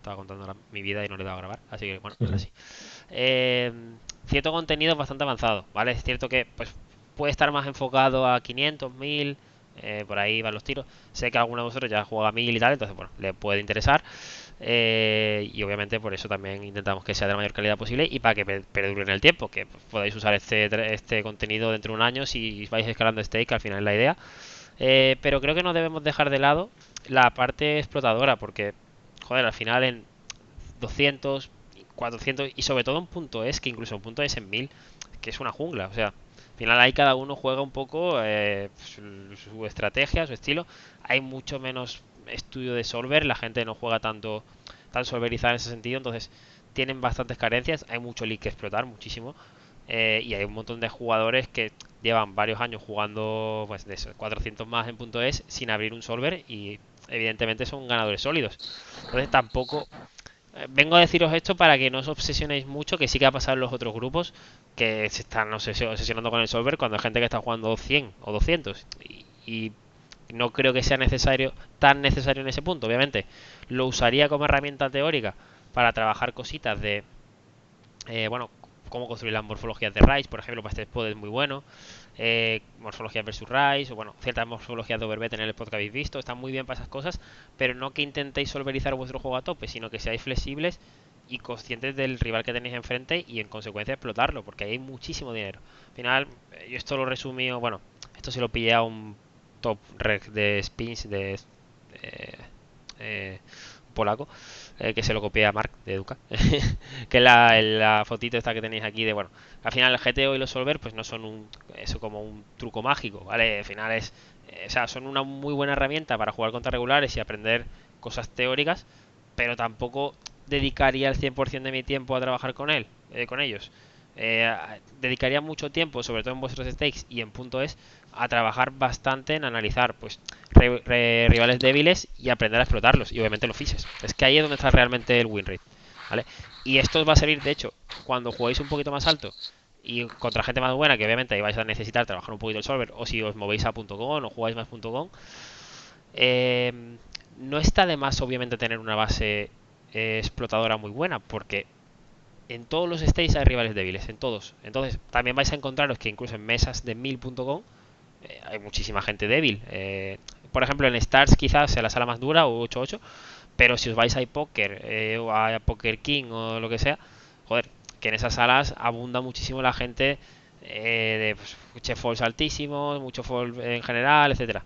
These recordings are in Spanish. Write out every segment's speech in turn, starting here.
estaba contando mi vida y no le he dado a grabar, así que bueno, ahora sí. Eh, Cierto contenido bastante avanzado, ¿vale? Es cierto que pues puede estar más enfocado a 500, 1000, por ahí van los tiros. Sé que alguno de vosotros ya juega a 1000 y tal, entonces bueno, le puede interesar. Y obviamente por eso también intentamos que sea de la mayor calidad posible y para que perdure en el tiempo, que podáis usar este contenido dentro de un año si vais escalando stake, al final es la idea. Pero creo que no debemos dejar de lado la parte explotadora, porque, joder, al final en 200, 400 y sobre todo en punto es, que incluso en punto es en 1000, que es una jungla, o sea, al final ahí cada uno juega un poco su estrategia, su estilo. Hay mucho menos estudio de solver, la gente no juega tan solverizada en ese sentido, entonces tienen bastantes carencias, hay mucho league que explotar, muchísimo, y hay un montón de jugadores que llevan varios años jugando pues de eso, 400 más en punto es sin abrir un solver y evidentemente son ganadores sólidos. Entonces tampoco vengo a deciros esto para que no os obsesionéis mucho, que sí que ha pasado en los otros grupos, que se están obsesionando con el solver cuando hay gente que está jugando 100 o 200. Y no creo que sea tan necesario en ese punto. Obviamente, lo usaría como herramienta teórica para trabajar cositas de, bueno, cómo construir las morfologías de Rise, por ejemplo, para este spot es muy bueno. Morfologías versus Rise, o bueno, ciertas morfologías de Overbet en el spot que habéis visto, están muy bien para esas cosas, pero no que intentéis solverizar vuestro juego a tope, sino que seáis flexibles y conscientes del rival que tenéis enfrente y en consecuencia explotarlo, porque ahí hay muchísimo dinero. Al final, yo esto lo resumí, bueno, esto se lo pillé a un top rec de spins de eh, eh, polaco, que se lo copié a Mark de Educa, que es la fotito esta que tenéis aquí de, bueno, al final el GTO y los Solver pues no son eso como un truco mágico, ¿vale? Al final o sea, son una muy buena herramienta para jugar contra regulares y aprender cosas teóricas, pero tampoco dedicaría el 100% de mi tiempo a trabajar con ellos. Dedicaría mucho tiempo, sobre todo en vuestros stakes y en punto es, a trabajar bastante en analizar pues rivales débiles y aprender a explotarlos y obviamente los fiches. Es que ahí es donde está realmente el win rate, ¿vale? Y esto os va a servir, de hecho, cuando juguéis un poquito más alto y contra gente más buena, que obviamente ahí vais a necesitar trabajar un poquito el solver, o si os movéis a .com o jugáis más .com, eh, no está de más obviamente tener una base explotadora muy buena, porque en todos los stages hay rivales débiles, en todos. Entonces, también vais a encontraros que incluso en mesas de 1000.com hay muchísima gente débil. Por ejemplo, en Stars quizás sea la sala más dura o 8-8, pero si os vais a iPoker o a Poker King o lo que sea, joder, que en esas salas abunda muchísimo la gente de pues, chef falls altísimos, mucho fall en general, etcétera.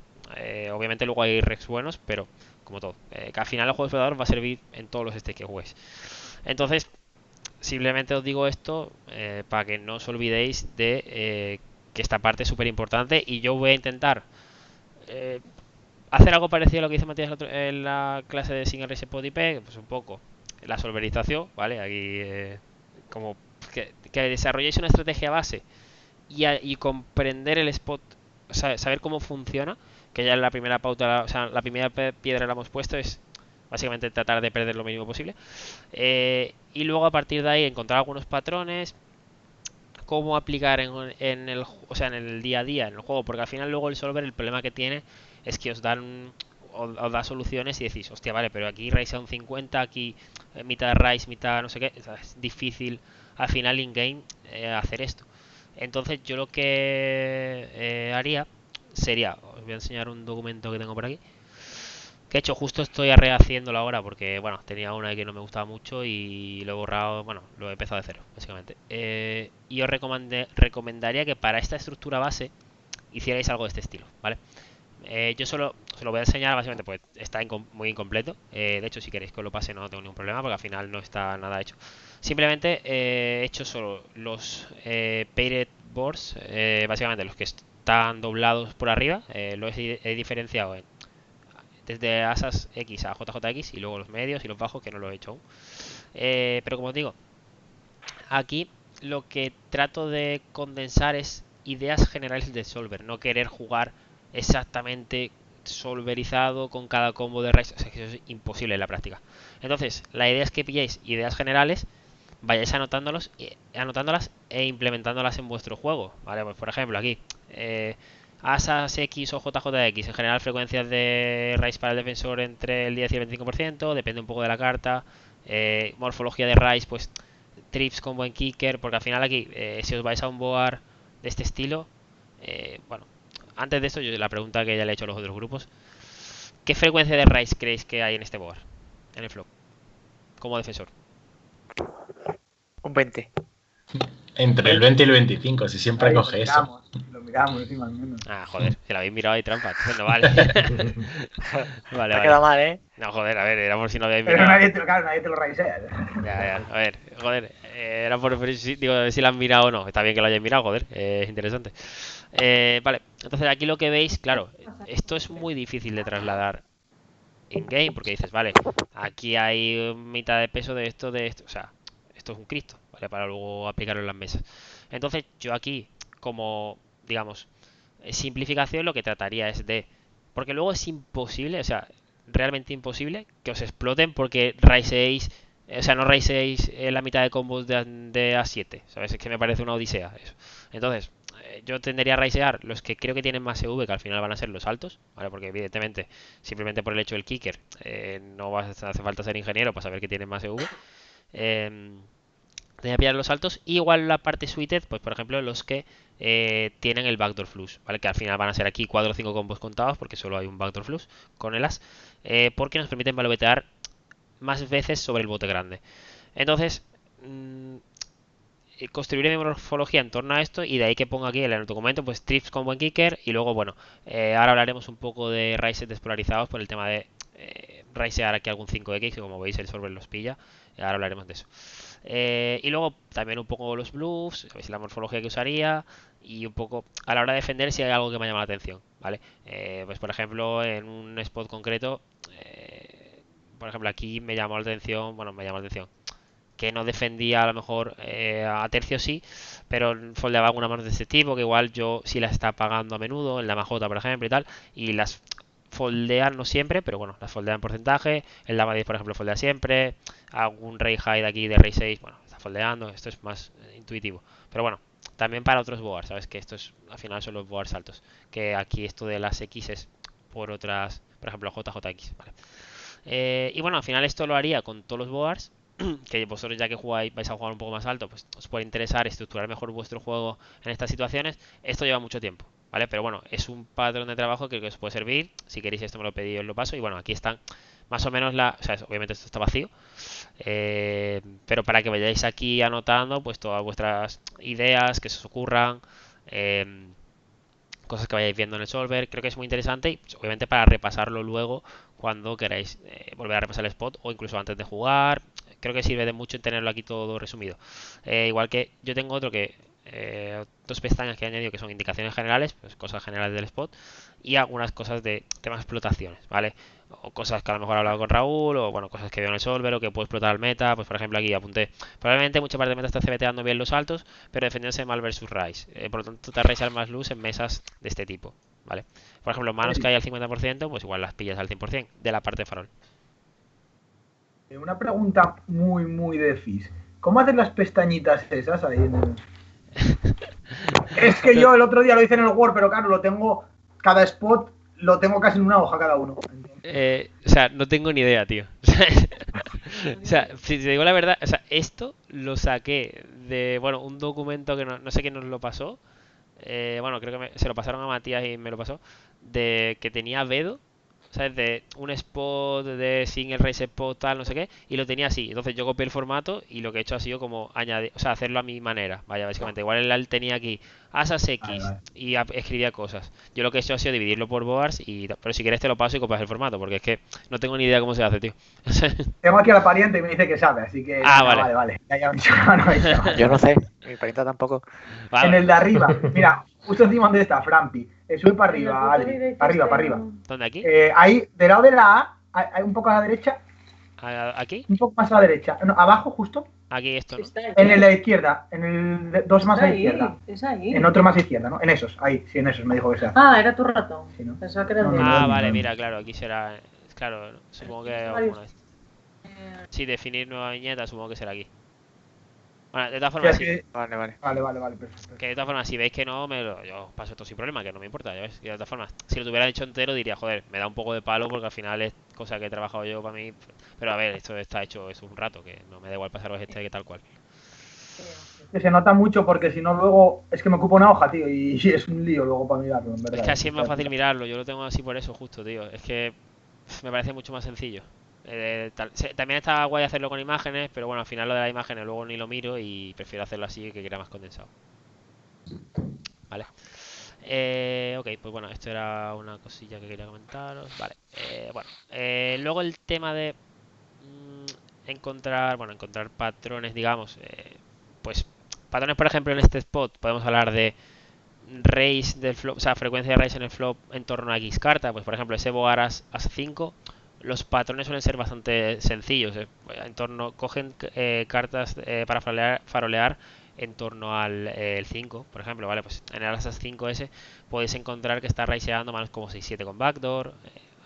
Obviamente luego hay rex buenos, pero como todo, que al final el juego explorador va a servir en todos los stakes que juguéis. Entonces, simplemente os digo esto para que no os olvidéis de que esta parte es súper importante y yo voy a intentar eh, hacer algo parecido a lo que hizo Matías en la clase de Single Race Pod IP, pues un poco la solverización, ¿vale? Aquí como que desarrolléis una estrategia base y comprender el spot, saber cómo funciona, que ya en la primera pauta, o sea, la primera piedra la hemos puesto, es básicamente tratar de perder lo mínimo posible. Y luego a partir de ahí encontrar algunos patrones, cómo aplicar o sea, en el día a día, en el juego, porque al final luego el solver el problema que tiene es que os da soluciones y decís, hostia, vale, pero aquí raise a un 50, aquí mitad raise, mitad no sé qué, o sea, es difícil al final in-game hacer esto. Entonces yo lo que haría sería, os voy a enseñar un documento que tengo por aquí, que he hecho justo estoy rehaciéndolo ahora porque, bueno, tenía una que no me gustaba mucho y lo he borrado, bueno, lo he empezado de cero, básicamente. Y os recomendaría que para esta estructura base hicierais algo de este estilo, ¿vale? Yo solo os lo voy a enseñar básicamente pues está muy incompleto. De hecho, si queréis que os lo pase no tengo ningún problema porque al final no está nada hecho. Simplemente he hecho solo los paired boards, básicamente los que están doblados por arriba. He diferenciado desde asas X a JJX y luego los medios y los bajos que no lo he hecho aún. Pero como os digo, aquí lo que trato de condensar es ideas generales de Solver, no querer jugar exactamente solverizado con cada combo de Rise, o sea, que eso es imposible en la práctica. Entonces, la idea es que pilléis ideas generales, vayáis anotándolas e implementándolas en vuestro juego, ¿vale? Pues por ejemplo, aquí, Asas X o JJX, en general frecuencias de Rise para el defensor entre el 10 y el 25%, depende un poco de la carta, morfología de Rise, pues trips con buen kicker, porque al final aquí, si os vais a un board de este estilo, bueno, antes de esto, yo la pregunta que ya le he hecho a los otros grupos, ¿qué frecuencia de Rise creéis que hay en este board, en el flop, como defensor? Un 20. Entre el 20 y el 25, si siempre Ahí coge eso. Lo miramos, encima al menos. Ah, joder, si la habéis mirado hay trampa. Entonces no vale. Te ha quedado mal, ¿eh? No, joder, a ver, era por si no habéis Pero mirado. nadie te lo raisea. Ya, a ver, joder, era por digo, si la han mirado o no. Está bien que lo hayáis mirado, joder, es interesante. Vale, entonces aquí lo que veis, claro, esto es muy difícil de trasladar in-game, porque dices, vale, aquí hay mitad de peso de esto, o sea, esto es un Cristo, ¿vale? Para luego aplicarlo en las mesas. Entonces, yo aquí, como, digamos, simplificación, lo que trataría es de... Porque luego es imposible, o sea, realmente imposible que os exploten porque raiseéis, o sea, no raiseéis la mitad de combos de A7, ¿sabes? Es que me parece una odisea eso. Entonces, yo tendería a raisear los que creo que tienen más EV, que al final van a ser los altos, ¿vale? Porque evidentemente, simplemente por el hecho del kicker, no hace falta ser ingeniero para saber que tienen más EV. Tenía que pillar los altos. Y igual la parte suited, pues por ejemplo, los que tienen el backdoor flush, ¿vale? Que al final van a ser aquí 4 o 5 combos contados, porque solo hay un backdoor flush con el as, porque nos permiten valobetear más veces sobre el bote grande. Entonces, construiré mi morfología en torno a esto, y de ahí que pongo aquí en el documento pues trips con buen kicker. Y luego, bueno, ahora hablaremos un poco de raises despolarizados por el tema de raisear aquí algún 5x, que como veis el solver los pilla. Ahora hablaremos de eso. Y luego también un poco los bluffs, sabéis la morfología que usaría, y un poco a la hora de defender si hay algo que me llama la atención, ¿vale? Pues por ejemplo, en un spot concreto, por ejemplo aquí me llamó la atención, bueno, me llamó la atención que no defendía a lo mejor a tercio sí, pero foldeaba alguna mano de este tipo, que igual yo sí las está pagando a menudo, en la majota por ejemplo y tal, y las foldean no siempre, pero bueno, las foldean en porcentaje. El Dama 10 por ejemplo foldea siempre, algún Rey High de aquí de Rey 6, bueno, está foldeando, esto es más intuitivo, pero bueno, también para otros boards, sabes que esto es, al final son los boards altos, que aquí esto de las X es por otras, por ejemplo JJX, ¿vale? Y bueno, al final esto lo haría con todos los boards, que vosotros ya que jugáis, vais a jugar un poco más alto, pues os puede interesar estructurar mejor vuestro juego en estas situaciones. Esto lleva mucho tiempo, ¿vale? Pero bueno, es un patrón de trabajo que os puede servir. Si queréis esto me lo pedís, os lo paso. Y bueno, aquí están más o menos o sea, obviamente esto está vacío, pero para que vayáis aquí anotando pues todas vuestras ideas que se os ocurran, cosas que vayáis viendo en el solver. Creo que es muy interesante, y pues, obviamente para repasarlo luego cuando queráis volver a repasar el spot, o incluso antes de jugar. Creo que sirve de mucho en tenerlo aquí todo resumido. Igual que yo tengo otro que dos pestañas que he añadido, que son indicaciones generales, pues cosas generales del spot, y algunas cosas de temas de explotaciones, ¿vale? O cosas que a lo mejor he hablado con Raúl, o bueno, cosas que veo en el solver, o que puedo explotar al meta. Pues por ejemplo aquí apunté, probablemente mucha parte del meta está CBTando bien los altos, pero defendiéndose mal versus Rise. Por lo tanto te Rise más luz en mesas de este tipo, ¿vale? Por ejemplo, manos que hay al 50%, pues igual las pillas al 100% de la parte de farol. Una pregunta muy de Fizz. ¿Cómo hacen las pestañitas esas ahí en el... Es que yo el otro día lo hice en el Word, pero claro, lo tengo, cada spot lo tengo casi en una hoja cada uno. O sea, no tengo ni idea, tío. O sea, si te digo la verdad, o sea, esto lo saqué de, bueno, un documento que no sé quién nos lo pasó. Bueno, creo que se lo pasaron a Matías y me lo pasó. De que tenía Vedo, ¿sabes? De un spot de single race spot tal, no sé qué, y lo tenía así. Entonces yo copié el formato y lo que he hecho ha sido como añadir, o sea, hacerlo a mi manera. Vaya, básicamente. Igual él tenía aquí asas X y escribía cosas. Yo lo que he hecho ha sido dividirlo por boards, pero si quieres te lo paso y copias el formato, porque es que no tengo ni idea cómo se hace, tío. Tengo aquí a la pariente y me dice que sabe, así que... Ah, no, vale. Yo no sé, mi parienta tampoco. Vale. En el de arriba, mira, justo encima donde está Frampi. Sube para arriba, Adri. Para arriba. ¿Dónde aquí? Ahí, del lado de la A, hay un poco a la derecha. ¿Aquí? Un poco más a la derecha. No, abajo, justo. Aquí esto, ¿no? En la izquierda, en el 2 más a la izquierda. Es ahí. En otro más a la izquierda, ¿no? En esos, ahí, sí, en esos me dijo que sea. Ah, era tu ratón. Sí, ¿no? Pensaba que era el No, mío. no, Vale, mira, claro, aquí será. Claro, supongo que alguna vez. Sí, definir nueva viñeta, supongo que será aquí. Bueno, de todas formas, sí. Vale, perfecto. Que de todas formas, si veis que no, yo paso esto sin problema, que no me importa, ya ves. Y de todas formas, si lo tuviera hecho entero, diría, joder, me da un poco de palo porque al final cosa que he trabajado yo para mí. Pero a ver, esto está hecho es un rato, que no me da igual pasaros este que tal cual. Que se nota mucho porque si no luego es que me ocupo una hoja, tío, y es un lío luego para mirarlo, en verdad. Es que así es más fácil mirarlo, yo lo tengo así por eso justo, tío. Es que me parece mucho más sencillo. También está guay hacerlo con imágenes, pero bueno, al final lo de las imágenes luego ni lo miro y prefiero hacerlo así que quede más condensado. Vale. Ok, pues bueno, esto era una cosilla que quería comentaros. Vale. Bueno, luego el tema de encontrar patrones, digamos. Pues patrones, por ejemplo, en este spot podemos hablar de raise del flop, o sea, frecuencia de raise en el flop en torno a X carta. Pues por ejemplo, ese bogar as 5, los patrones suelen ser bastante sencillos. En torno, cogen cartas para farolear en torno al el 5, por ejemplo, ¿vale? Pues en el as 5S podéis encontrar que está raiseando manos como 6-7 con backdoor.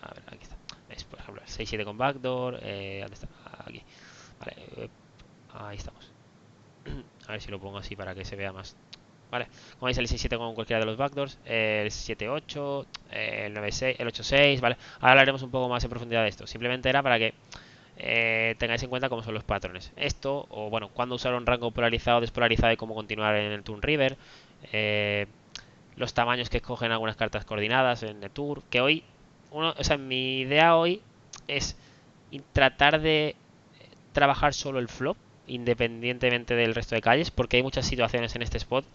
A ver, aquí está. ¿Veis? Por ejemplo, 6-7 con backdoor. ¿Dónde está? Aquí. Vale, ahí estamos. A ver si lo pongo así para que se vea más. Vale, como veis el 6-7 con cualquiera de los backdoors, el 7-8, el 9-6, el 8-6, ¿vale? Ahora hablaremos un poco más en profundidad de esto. Simplemente era para que tengáis en cuenta cómo son los patrones. Esto, o bueno, cuándo usar un rango polarizado, despolarizado y cómo continuar en el turn river. Los tamaños que escogen algunas cartas coordinadas en el tour. Que hoy, o sea, mi idea hoy es tratar de trabajar solo el flop, independientemente del resto de calles, porque hay muchas situaciones en este spot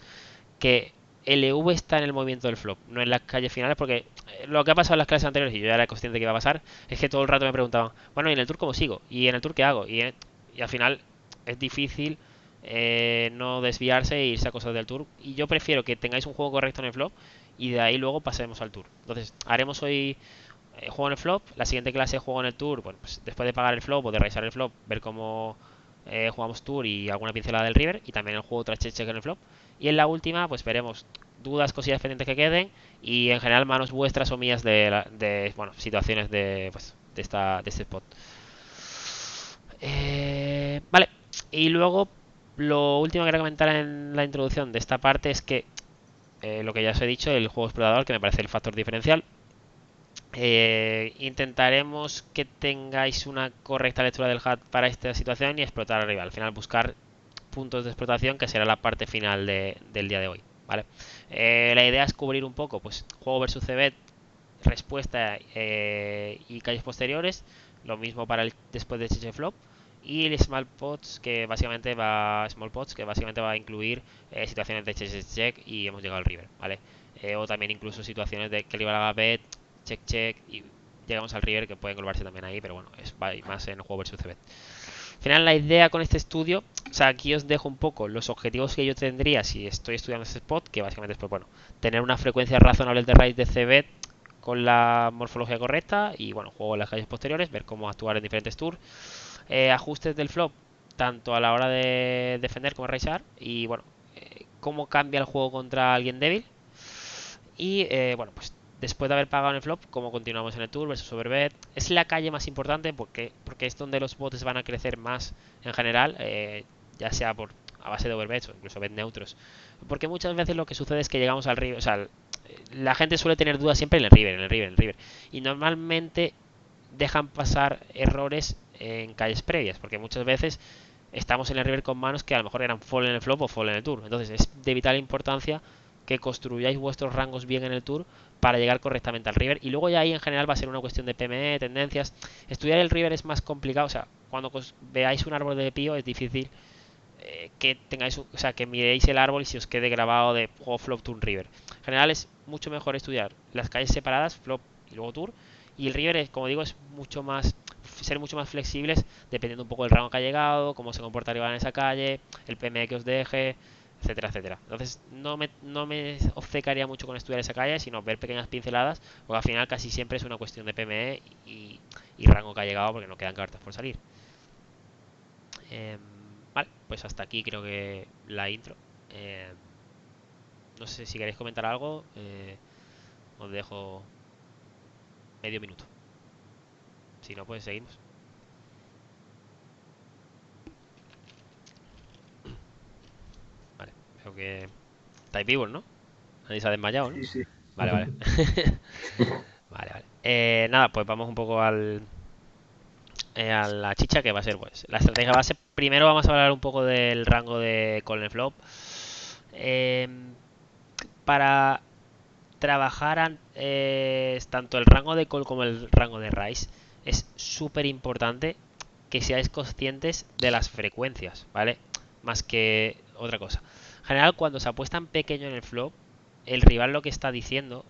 que el EV está en el movimiento del flop, no en las calles finales, porque lo que ha pasado en las clases anteriores, y yo ya era consciente que iba a pasar, es que todo el rato me preguntaban, bueno, ¿y en el tour cómo sigo? ¿Y en el tour qué hago? Y al final es difícil no desviarse e irse a cosas del tour, y yo prefiero que tengáis un juego correcto en el flop, y de ahí luego pasemos al tour. Entonces, haremos hoy juego en el flop, la siguiente clase juego en el tour, bueno, pues después de pagar el flop o de revisar el flop, ver cómo jugamos tour y alguna pincelada del river, y también el juego otra check en el flop. Y en la última, pues veremos dudas, cosillas pendientes que queden, y en general manos vuestras o mías bueno, situaciones pues, de este spot. Vale, y luego lo último que quería comentar en la introducción de esta parte es que lo que ya os he dicho, el juego explorador, que me parece el factor diferencial. Intentaremos que tengáis una correcta lectura del HUD para esta situación y explotar al rival. Al final buscar puntos de explotación, que será la parte final del día de hoy, ¿vale? La idea es cubrir un poco, pues, juego versus CBET, respuesta y calles posteriores. Lo mismo para el después de Cheche Flop. Y el Small Pots, que básicamente va a incluir situaciones de check y hemos llegado al river, ¿vale? O también incluso situaciones de que el rival haga bet, check y llegamos al river, que puede englobarse también ahí, pero bueno, va más en el juego versus CBET. Al final la idea con este estudio, o sea, aquí os dejo un poco los objetivos que yo tendría si estoy estudiando este spot, que básicamente es, pues bueno, tener una frecuencia razonable de raíz de CBET con la morfología correcta y bueno, juego en las calles posteriores, ver cómo actuar en diferentes tours, ajustes del flop, tanto a la hora de defender como raisear, y bueno, cómo cambia el juego contra alguien débil, y bueno, pues después de haber pagado en el flop, cómo continuamos en el tour versus overbet. Es la calle más importante porque es donde los bots van a crecer más en general, ya sea a base de overbets o incluso bet neutros. Porque muchas veces lo que sucede es que llegamos al river, o sea, la gente suele tener dudas siempre en el river. Y normalmente dejan pasar errores en calles previas, porque muchas veces estamos en el river con manos que a lo mejor eran fall en el flop o fall en el tour. Entonces es de vital importancia que construyáis vuestros rangos bien en el tour para llegar correctamente al river, y luego ya ahí en general va a ser una cuestión de PME, tendencias. Estudiar el river es más complicado, o sea, cuando veáis un árbol de pío es difícil que tengáis, o sea, que miréis el árbol y si os quede grabado de juego flop turn river. En general es mucho mejor estudiar las calles separadas, flop y luego tour, y el river, como digo, es mucho más ser mucho más flexibles dependiendo un poco del rango que ha llegado, cómo se comporta el rival en esa calle, el PME que os deje, etcétera, etcétera. Entonces no me obcecaría mucho con estudiar esa calle, sino ver pequeñas pinceladas, porque al final casi siempre es una cuestión de PME y rango que ha llegado, porque no quedan cartas por salir. Vale, pues hasta aquí creo que la intro. No sé si queréis comentar algo, os dejo medio minuto. Si no, pues seguimos. Vale, creo que estáis vivos, ¿no? Nadie se ha desmayado, ¿no? Sí, sí. Vale. Vale, vale. Nada, pues vamos un poco al a la chicha, que va a ser pues la estrategia base. Primero vamos a hablar un poco del rango de call en flop. Para trabajar tanto el rango de call como el rango de raise, es súper importante que seáis conscientes de las frecuencias, ¿vale? Más que otra cosa. En general, cuando se apuestan pequeño en el flop, el rival lo que está diciendo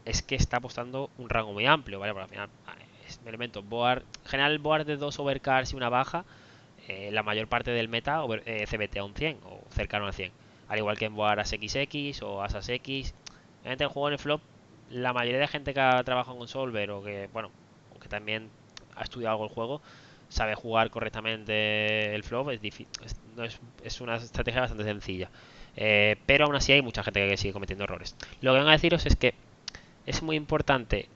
es que está apostando un rango muy amplio, ¿vale? Porque al final es un elemento board. En general, el board de 2 overcards y una baja, la mayor parte del meta CBT a un 100 o cercano al 100. Al igual que en board as XX o asas X. Obviamente el juego en el flop, la mayoría de gente que ha trabajado con Solver o que, bueno, o que también ha estudiado algo el juego, sabe jugar correctamente el flop. Es una estrategia bastante sencilla. Pero aún así hay mucha gente que sigue cometiendo errores. Lo que vengo a deciros es que es muy importante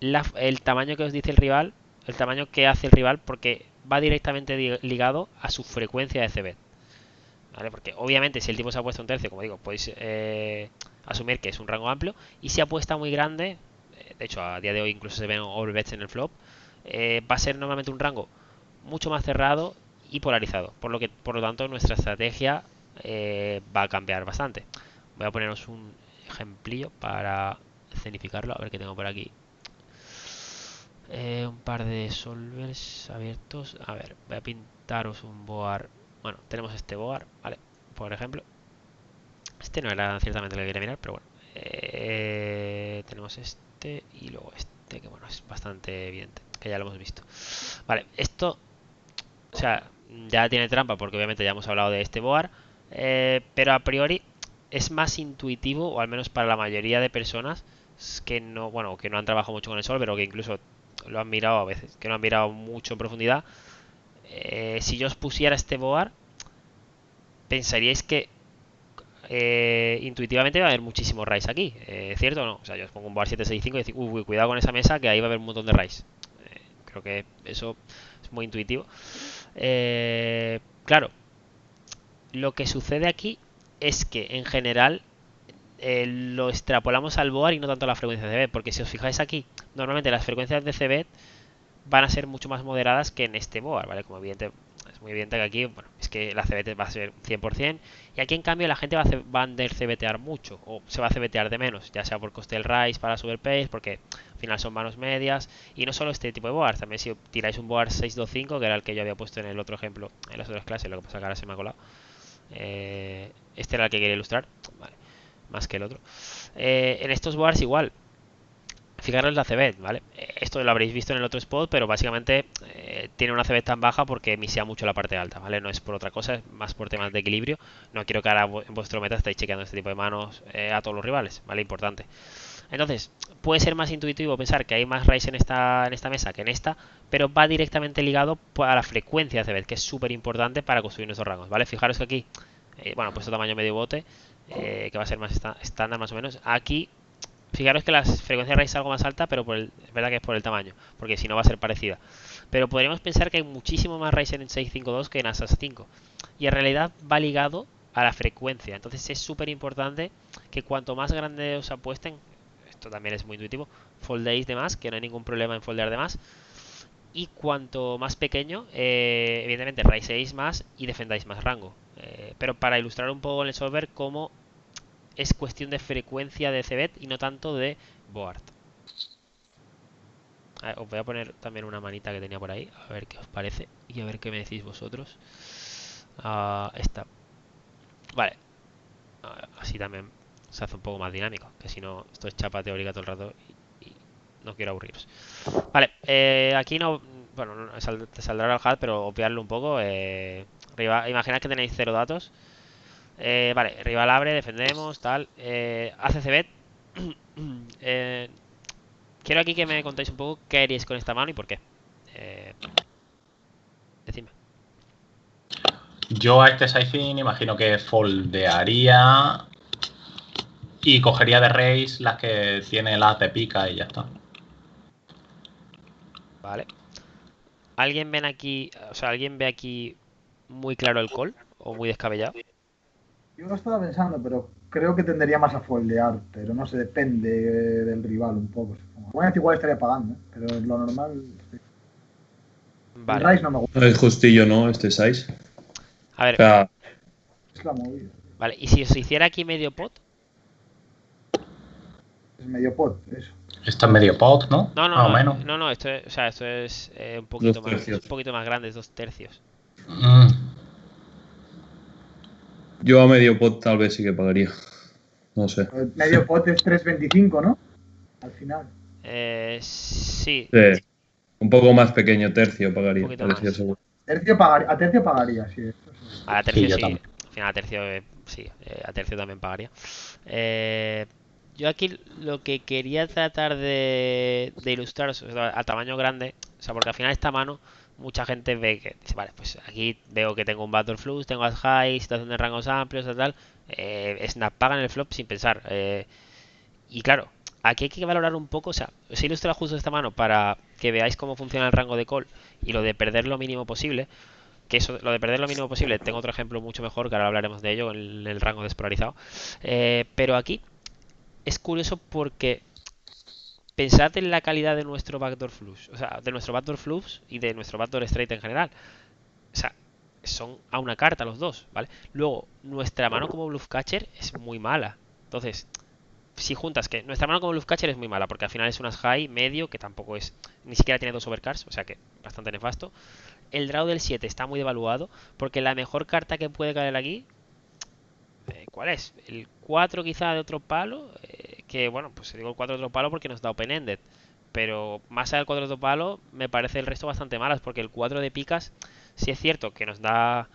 el tamaño que os dice el rival, el tamaño que hace el rival, porque va directamente ligado a su frecuencia de CB. ¿Vale? Porque obviamente si el tipo se ha puesto un tercio, como digo, podéis asumir que es un rango amplio, y si apuesta muy grande, de hecho a día de hoy incluso se ven overbets en el flop, va a ser normalmente un rango mucho más cerrado y polarizado, por lo tanto nuestra estrategia va a cambiar bastante. Voy a poneros un ejemplillo para escenificarlo, a ver qué tengo por aquí. Un par de solvers abiertos. A ver, voy a pintaros un board. Bueno, tenemos este board, ¿vale? Por ejemplo. Este no era ciertamente el que quería mirar, pero bueno. Tenemos este y luego este, que bueno, es bastante evidente, que ya lo hemos visto. Vale, esto, o sea, ya tiene trampa porque obviamente ya hemos hablado de este board. Pero a priori es más intuitivo, o al menos para la mayoría de personas que no, bueno, que no han trabajado mucho con el solver o que incluso lo han mirado a veces, que no han mirado mucho en profundidad. Si yo os pusiera este board, pensaríais que intuitivamente va a haber muchísimos raise aquí, ¿cierto o no? O sea, yo os pongo un board 765 y decir, uy, cuidado con esa mesa que ahí va a haber un montón de raise. Creo que eso es muy intuitivo. Claro, lo que sucede aquí es que en general lo extrapolamos al board y no tanto a la frecuencia de CB, porque si os fijáis aquí, normalmente las frecuencias de CB van a ser mucho más moderadas que en este board, ¿vale? Como evidente, es muy evidente que aquí, bueno, es que la CBT va a ser 100%, y aquí en cambio la gente va a CBTear mucho, o se va a CBTear de menos, ya sea por coste del rise para subir pace, porque al final son manos medias, y no solo este tipo de boards, también si tiráis un board 625, que era el que yo había puesto en el otro ejemplo, en las otras clases, lo que pasa que ahora se me ha colado, este era el que quería ilustrar, vale, más que el otro. En estos boards igual, fijaros la CB, ¿vale? Esto lo habréis visto en el otro spot, pero básicamente tiene una CB tan baja porque misea mucho la parte alta, ¿vale? No es por otra cosa, es más por temas de equilibrio. No quiero que ahora en vuestro meta estéis chequeando este tipo de manos a todos los rivales, ¿vale? Importante. Entonces, puede ser más intuitivo pensar que hay más raise en esta mesa que en esta, pero va directamente ligado a la frecuencia de CB, que es súper importante para construir nuestros rangos, ¿vale? Fijaros que aquí, bueno, he puesto tamaño medio bote, que va a ser más estándar más o menos. Aquí fijaros que la frecuencia de raíz es algo más alta, pero es verdad que es por el tamaño, porque si no va a ser parecida. Pero podríamos pensar que hay muchísimo más raíz en 652 que en Asas 5. Y en realidad va ligado a la frecuencia. Entonces es súper importante que cuanto más grande os apuesten, esto también es muy intuitivo, foldéis de más, que no hay ningún problema en foldear de más. Y cuanto más pequeño, evidentemente raiseéis más y defendáis más rango. Pero para ilustrar un poco en el solver cómo es cuestión de frecuencia de CBET y no tanto de board. A ver, os voy a poner también una manita que tenía por ahí, a ver qué os parece y a ver qué me decís vosotros. Esta. Vale. Así también se hace un poco más dinámico, que si no, esto es chapa teórica todo el rato y no quiero aburriros. Vale, aquí no, bueno, te saldrá el HUD, pero obviarlo un poco. Imaginad que tenéis 0 datos. Vale, rival abre, defendemos, tal. Hace CBET. Quiero aquí que me contéis un poco qué haríais con esta mano y por qué. Decidme. Yo a este sizing imagino que foldearía y cogería de raise las que tiene las de pica y ya está. Vale. ¿Alguien ve aquí muy claro el call o muy descabellado? Yo lo estaba pensando, pero creo que tendería más a foldear, pero no sé, depende del rival un poco. Bueno, igual estaría pagando, pero lo normal... Sí. El Vale. Rice no me gusta. Es justillo, ¿no? Este size. A ver, O sea, Es la movida. vale. ¿Y si os hiciera aquí medio pot? Es medio pot, eso. Esto es medio pot, ¿no? No, no, Más o no, menos. no, no, esto es, o sea, esto es un poquito Dos más, tercios. un poquito más grande, es 2 tercios. Mm, yo a medio pot tal vez sí que pagaría. No sé. Medio pot es 3,25, ¿no? Al final. Sí, Sí. Un poco más pequeño, tercio un pagaría. poquito Parecía más. seguro. A tercio pagaría, sí. Eso sí. A la Sí, tercio yo sí, también. al final a tercio sí, a tercio también pagaría. Eh, yo aquí lo que quería tratar de ilustrar, o sea, a tamaño grande, o sea, porque al final esta mano mucha gente ve que dice, vale, pues aquí veo que tengo un Battle Flux, tengo as high, situación de rangos amplios, tal, snap paga en el flop sin pensar. Y claro, aquí hay que valorar un poco, o sea, os he ilustrado justo esta mano para que veáis cómo funciona el rango de call y lo de perder lo mínimo posible. Que eso, lo de perder lo mínimo posible, tengo otro ejemplo mucho mejor, que ahora hablaremos de ello en el rango despolarizado. Pero aquí es curioso porque pensad en la calidad de nuestro backdoor flush, o sea, de nuestro backdoor flush y de nuestro backdoor straight en general. O sea, son a una carta los dos, ¿vale? Luego, nuestra mano como bluff catcher es muy mala. Entonces, si juntas que nuestra mano como bluff catcher es muy mala, porque al final es unas high, medio, que tampoco es, ni siquiera tiene 2 overcards, o sea que bastante nefasto. El draw del 7 está muy devaluado, porque la mejor carta que puede caer aquí, ¿cuál es? El 4 quizá de otro palo, que bueno, pues digo el 4 de otro palo porque nos da open-ended. Pero más allá del 4 de otro palo, me parece el resto bastante malas, porque el 4 de picas, sí es cierto que nos da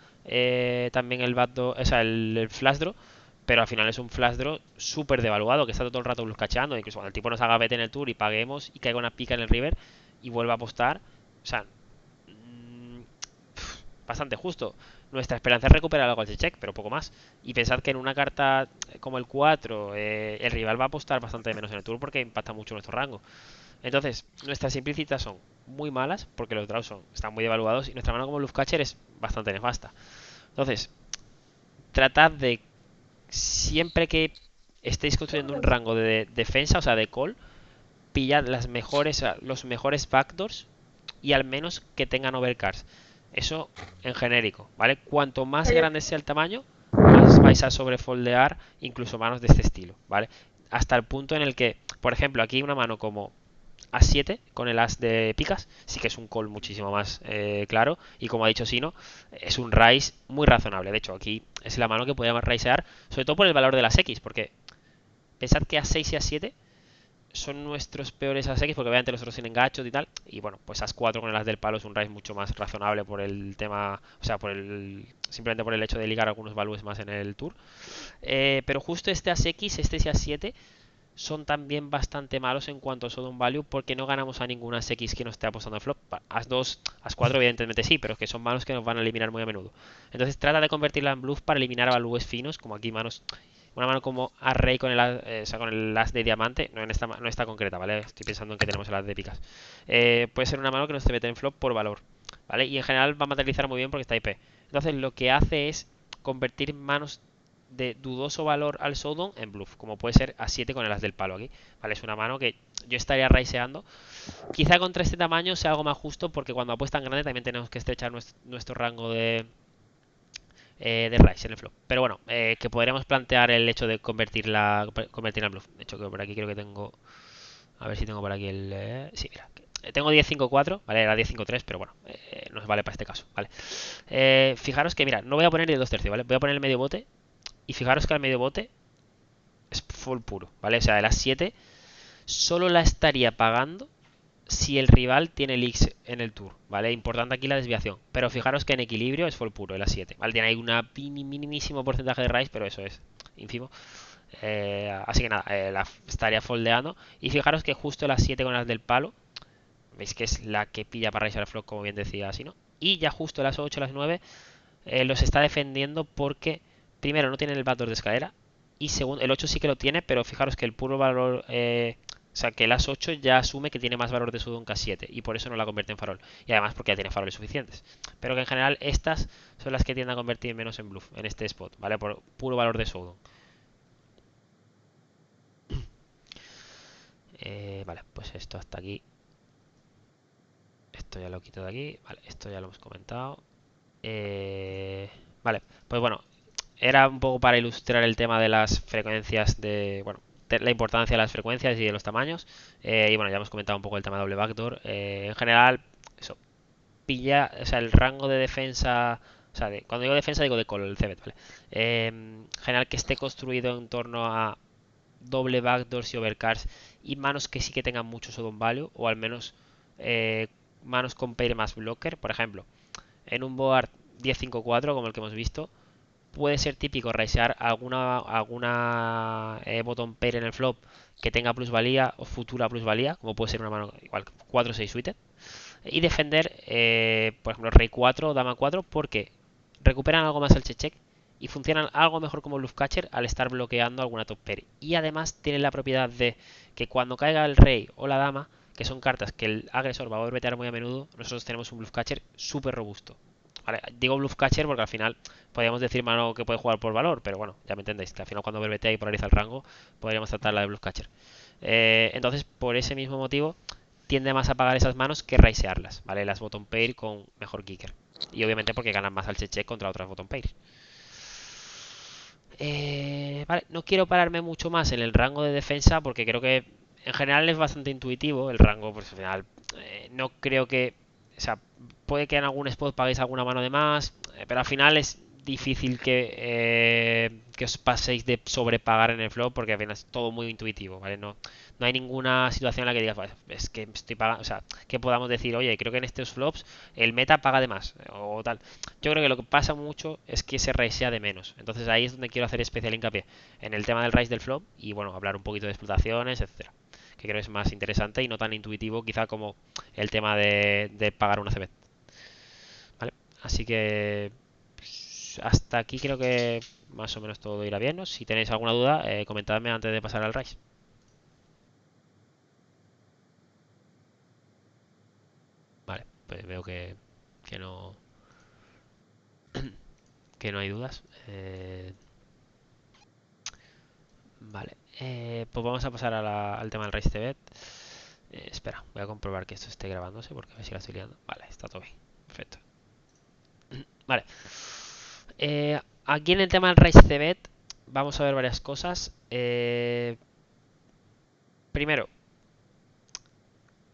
también el backdoor, o sea, el flash draw, pero al final es un flash draw súper devaluado, que está todo el rato bluff cacheando. Incluso cuando el tipo nos haga bet en el tour y paguemos y caiga una pica en el river y vuelva a apostar, o sea, bastante justo. Nuestra esperanza es recuperar algo al check, pero poco más. Y pensad que en una carta como el 4, el rival va a apostar bastante menos en el tour porque impacta mucho nuestro rango. Entonces, nuestras implícitas son muy malas porque los draws están muy devaluados y nuestra mano como bluff catcher es bastante nefasta. Entonces, tratad de siempre que estéis construyendo un rango de defensa, o sea, de call, pillad los mejores backdoors y al menos que tengan overcards. Eso en genérico, ¿vale? Cuanto más grande sea el tamaño, más vais a sobrefoldear incluso manos de este estilo, ¿vale? Hasta el punto en el que, por ejemplo, aquí una mano como As7 con el As de picas, sí que es un call muchísimo más claro. Y como ha dicho Sino, es un raise muy razonable. De hecho, aquí es la mano que podríamos raisear, sobre todo por el valor de las X, porque pensad que As6 y As7 son nuestros peores As-X porque obviamente los otros tienen gachos y tal. Y bueno, pues As-4 con el As del palo es un raise mucho más razonable por el tema, o sea, simplemente por el hecho de ligar algunos values más en el tour. Pero justo este As-X, este y As-7 son también bastante malos en cuanto a Sodom Value porque no ganamos a ninguna As-X que no esté apostando en flop. As-2, As-4 evidentemente sí, pero es que son manos que nos van a eliminar muy a menudo. Entonces trata de convertirla en bluff para eliminar a values finos, como aquí una mano como As-Rey con el As de diamante, no está concreta, ¿vale? Estoy pensando en que tenemos el As de picas. Puede ser una mano que nos te mete en flop por valor, ¿vale? Y en general va a materializar muy bien porque está IP. Entonces lo que hace es convertir manos de dudoso valor al showdown en bluff, como puede ser As-7 con el As del palo aquí, ¿vale? Es una mano que yo estaría raiseando. Quizá contra este tamaño sea algo más justo porque cuando apuestan grande también tenemos que estrechar nuestro rango de Rise en el flop. Pero bueno, que podríamos plantear el hecho de convertirla en bluff. De hecho, que por aquí creo que tengo. A ver si tengo por aquí el. Sí, mira. Tengo 10-5-4, ¿vale? Era 10-5-3, pero bueno, nos vale para este caso, ¿vale? Fijaros que, mira, no voy a poner el 2 tercios, ¿vale? Voy a poner el medio bote. Y fijaros que el medio bote es full puro, ¿vale? O sea, el As-7 solo la estaría pagando si el rival tiene leaks en el tour, ¿vale? Importante aquí la desviación. Pero fijaros que en equilibrio es full puro el A7, ¿vale? Tiene ahí un minimísimo porcentaje de raise, pero eso es ínfimo. Así que nada, la estaría foldeando. Y fijaros que justo el A7 con las del palo, veis que es la que pilla para raisear el flop, como bien decía así, ¿no? Y ya justo las 8, las 9 los está defendiendo porque primero no tiene el backdoor de escalera y segundo, el 8 sí que lo tiene, pero fijaros que el puro valor o sea, que el As 8 ya asume que tiene más valor de Sudon que As 7 y por eso no la convierte en farol. Y además porque ya tiene faroles suficientes. Pero que en general estas son las que tienden a convertir menos en bluff en este spot, ¿vale? Por puro valor de Sudon. Vale, pues esto esto ya lo quito de aquí. Vale, esto ya lo hemos comentado. Vale, pues bueno, era un poco para ilustrar el tema de las frecuencias bueno, la importancia de las frecuencias y de los tamaños. Y bueno, ya hemos comentado un poco el tema de doble backdoor. En general, eso, pilla, o sea, el rango de defensa, o sea, cuando digo defensa digo de call CBET, ¿vale? En general que esté construido en torno a doble backdoors y overcards y manos que sí que tengan mucho sudden value, o al menos manos con pair más blocker. Por ejemplo, en un board 10-5-4 como el que hemos visto, puede ser típico raisear alguna bottom pair en el flop que tenga plusvalía o futura plusvalía, como puede ser una mano igual 4-6 suited, y defender, por ejemplo, rey 4 o dama 4, porque recuperan algo más el check y funcionan algo mejor como bluff catcher al estar bloqueando alguna top pair. Y además tienen la propiedad de que cuando caiga el rey o la dama, que son cartas que el agresor va a overbetear muy a menudo, nosotros tenemos un bluff catcher súper robusto. Vale, digo bluff catcher porque al final podríamos decir mano que puede jugar por valor, pero bueno, ya me entendéis, que al final cuando overbetea y polariza el rango, podríamos tratarla de bluff catcher. Entonces, por ese mismo motivo, tiende más a pagar esas manos que raisearlas, ¿vale? Las bottom pair con mejor kicker. Y obviamente porque ganan más al check contra otras bottom pair. Vale, no quiero pararme mucho más en el rango de defensa porque creo que en general es bastante intuitivo el rango, pues al final no creo que, o sea, puede que en algún spot paguéis alguna mano de más, pero al final es difícil que os paséis de sobrepagar en el flop porque al final es todo muy intuitivo, ¿vale? No hay ninguna situación en la que digas, es que estoy pagando, o sea, que podamos decir, oye, creo que en estos flops el meta paga de más o tal. Yo creo que lo que pasa mucho es que se raisea de menos. Entonces ahí es donde quiero hacer especial hincapié en el tema del raise del flop y bueno, hablar un poquito de explotaciones, etcétera, que creo que es más interesante y no tan intuitivo quizá como el tema de pagar una CB. ¿Vale? Así que hasta aquí creo que más o menos todo irá bien, ¿no? Si tenéis alguna duda, comentadme antes de pasar al raise. Vale, pues veo que no que no hay dudas. Vale, pues vamos a pasar al tema del raise CBET. Espera, voy a comprobar que esto esté grabándose porque a ver si la estoy liando. Vale, está todo bien, perfecto. Vale, aquí en el tema del raise CBET vamos a ver varias cosas. Primero,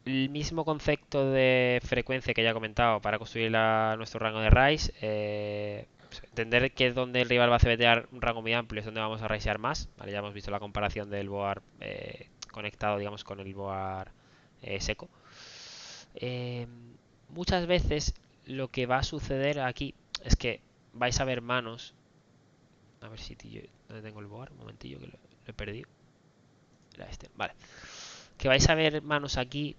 el mismo concepto de frecuencia que ya he comentado para construir nuestro rango de raise. Entender que es donde el rival va a CBTear un rango muy amplio es donde vamos a raisear más. Vale, ya hemos visto la comparación del board conectado, digamos, con el board seco. Muchas veces lo que va a suceder aquí es que vais a ver manos. A ver si ¿dónde tengo el board? Un momentillo que lo he perdido. Era este, vale. Que vais a ver manos aquí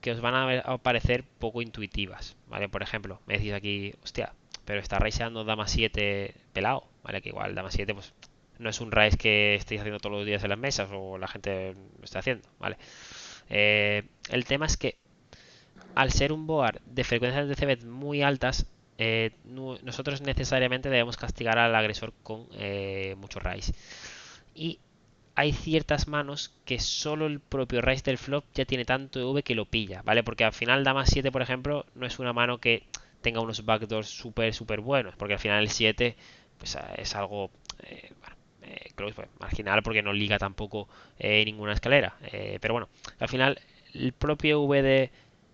que os van a parecer poco intuitivas, ¿vale? Por ejemplo, me decís aquí, hostia, pero está raiseando dama 7 pelado, ¿vale? Que igual dama 7 pues no es un raise que estéis haciendo todos los días en las mesas o la gente lo está haciendo, ¿vale? El tema es que al ser un board de frecuencias de CBET muy altas, nosotros necesariamente debemos castigar al agresor con mucho raise. Y hay ciertas manos que solo el propio raise del flop ya tiene tanto EV que lo pilla, ¿vale? Porque al final dama 7, por ejemplo, no es una mano que tenga unos backdoors súper buenos, porque al final el 7 pues, es algo creo que marginal porque no liga tampoco ninguna escalera. Pero bueno, al final el propio EV de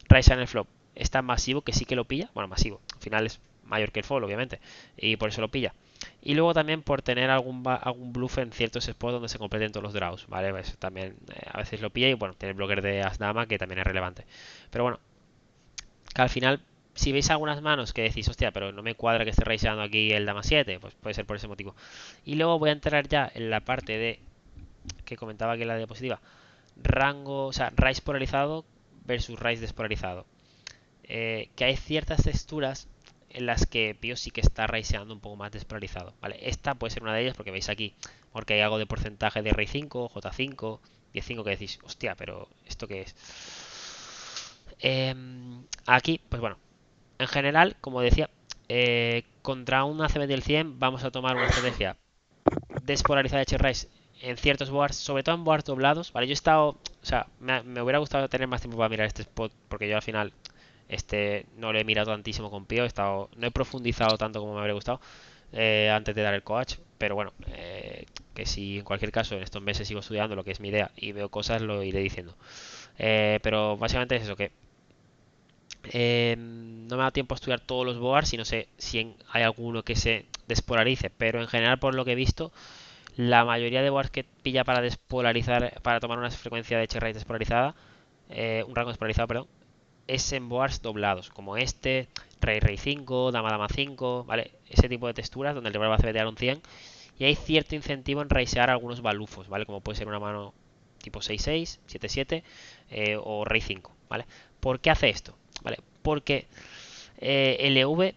raise en el flop es tan masivo que sí que lo pilla. Bueno, masivo, al final es mayor que el fall, obviamente, y por eso lo pilla. Y luego también por tener algún bluff en ciertos spots donde se completen todos los draws, ¿vale? Pues también a veces lo pilla y bueno, tiene el blocker de as-dama que también es relevante. Pero bueno, que al final, si veis algunas manos que decís, hostia, pero no me cuadra que esté raiseando aquí el dama 7, pues puede ser por ese motivo. Y luego voy a entrar ya en la parte de que comentaba aquí en la diapositiva, rango, o sea, raise polarizado versus raise despolarizado. Que hay ciertas texturas en las que Pio sí que está raiseando un poco más despolarizado, ¿vale? Esta puede ser una de ellas porque veis aquí, porque hay algo de porcentaje de Rey 5, J5, 10-5 que decís, hostia, pero ¿esto qué es? Aquí, pues bueno, en general, como decía, contra un ACB del 100 vamos a tomar una estrategia despolarizada de H-Raise en ciertos boards, sobre todo en boards doblados, ¿vale? Yo he estado, o sea, me hubiera gustado tener más tiempo para mirar este spot porque yo al final No lo he mirado tantísimo con Pío, no he profundizado tanto como me habría gustado antes de dar el coach, pero bueno, que si en cualquier caso en estos meses sigo estudiando lo que es mi idea y veo cosas, lo iré diciendo. Pero básicamente es eso, que no me da tiempo a estudiar todos los boards y no sé si hay alguno que se despolarice, pero en general por lo que he visto, la mayoría de boards que pilla para despolarizar, para tomar una frecuencia de check rate despolarizada, un rango despolarizado, perdón, es en boards doblados, como Rey 5, Dama 5, ¿vale? Ese tipo de texturas donde el rival va a CBTear un 100 y hay cierto incentivo en raisear algunos balufos, ¿vale? Como puede ser una mano tipo 6-6, 7-7 o Rey 5, ¿vale? ¿Por qué hace esto? ¿Vale? Porque el EV,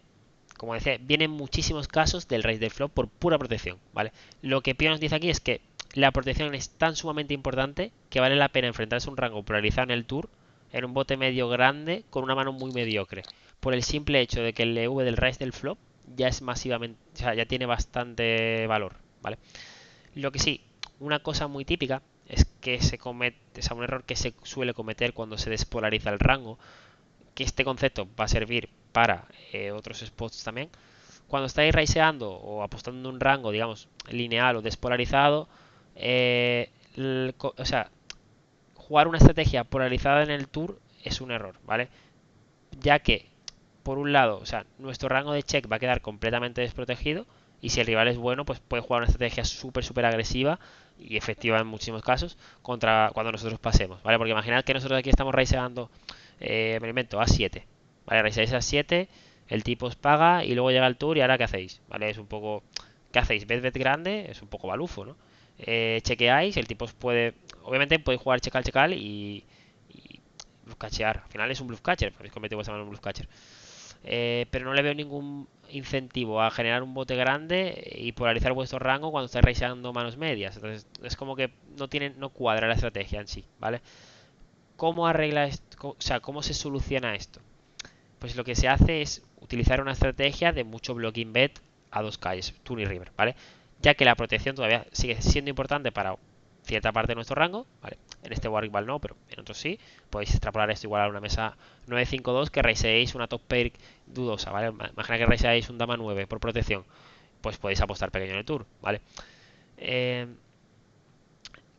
como decía, viene en muchísimos casos del raise del flop por pura protección, ¿vale? Lo que Pío nos dice aquí es que la protección es tan sumamente importante que vale la pena enfrentarse a un rango polarizado en el tour en un bote medio grande con una mano muy mediocre, por el simple hecho de que el EV del raise del flop ya es masivamente, o sea, ya tiene bastante valor, ¿vale? Lo que sí, una cosa muy típica es que se comete, o sea, un error que se suele cometer cuando se despolariza el rango, que este concepto va a servir para otros spots también. Cuando estáis raiseando o apostando en un rango, digamos, lineal o despolarizado, o sea, jugar una estrategia polarizada en el tour es un error, ¿vale? Ya que, por un lado, o sea, nuestro rango de check va a quedar completamente desprotegido y si el rival es bueno, pues puede jugar una estrategia súper agresiva y efectiva en muchísimos casos contra cuando nosotros pasemos, ¿vale? Porque imaginad que nosotros aquí estamos raiseando, me lo invento, A7, ¿vale? Raiseáis A7, el tipo os paga y luego llega el tour y ahora ¿qué hacéis? ¿Vale? Es un poco... ¿Qué hacéis? Bet grande, es un poco balufo, ¿no? Chequeáis, el tipo os puede... Obviamente podéis jugar checal y bluff cachear. Al final es un bluff catcher, habéis cometido vuestra mano un bluff catcher. Pero no le veo ningún incentivo a generar un bote grande y polarizar vuestro rango cuando estáis raiseando manos medias. Entonces es como que no cuadra la estrategia en sí, ¿vale? ¿Cómo arregla esto? O sea, ¿cómo se soluciona esto? Pues lo que se hace es utilizar una estrategia de mucho blocking bet a dos calles, turn y river, ¿vale? Ya que la protección todavía sigue siendo importante para cierta parte de nuestro rango, ¿vale? En este war igual no, pero en otros sí. Podéis extrapolar esto igual a una mesa 9-5-2 que raiseéis una top pair dudosa, ¿vale? Imagina que raiseáis un dama 9 por protección, pues podéis apostar pequeño en el tour, ¿vale?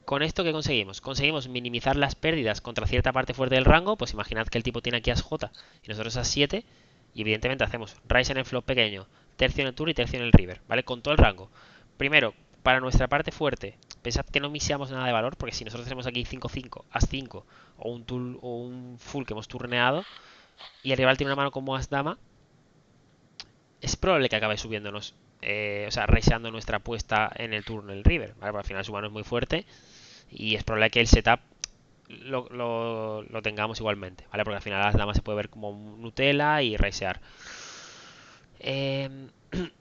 Con esto, ¿qué conseguimos? Conseguimos minimizar las pérdidas contra cierta parte fuerte del rango. Pues imaginad que el tipo tiene aquí as J y nosotros as 7. Y evidentemente hacemos raise en el flop pequeño, tercio en el tour y tercio en el river, ¿vale? Con todo el rango. Primero, para nuestra parte fuerte, pensad que no miseamos nada de valor, porque si nosotros tenemos aquí 5-5, as 5 o un tour o un full que hemos turneado y el rival tiene una mano como as dama, es probable que acabe subiéndonos, o sea, raiseando nuestra apuesta en el turno en el river, ¿vale? Porque al final su mano es muy fuerte y es probable que el setup lo tengamos igualmente, ¿vale? Porque al final las damas se puede ver como Nutella y raisear.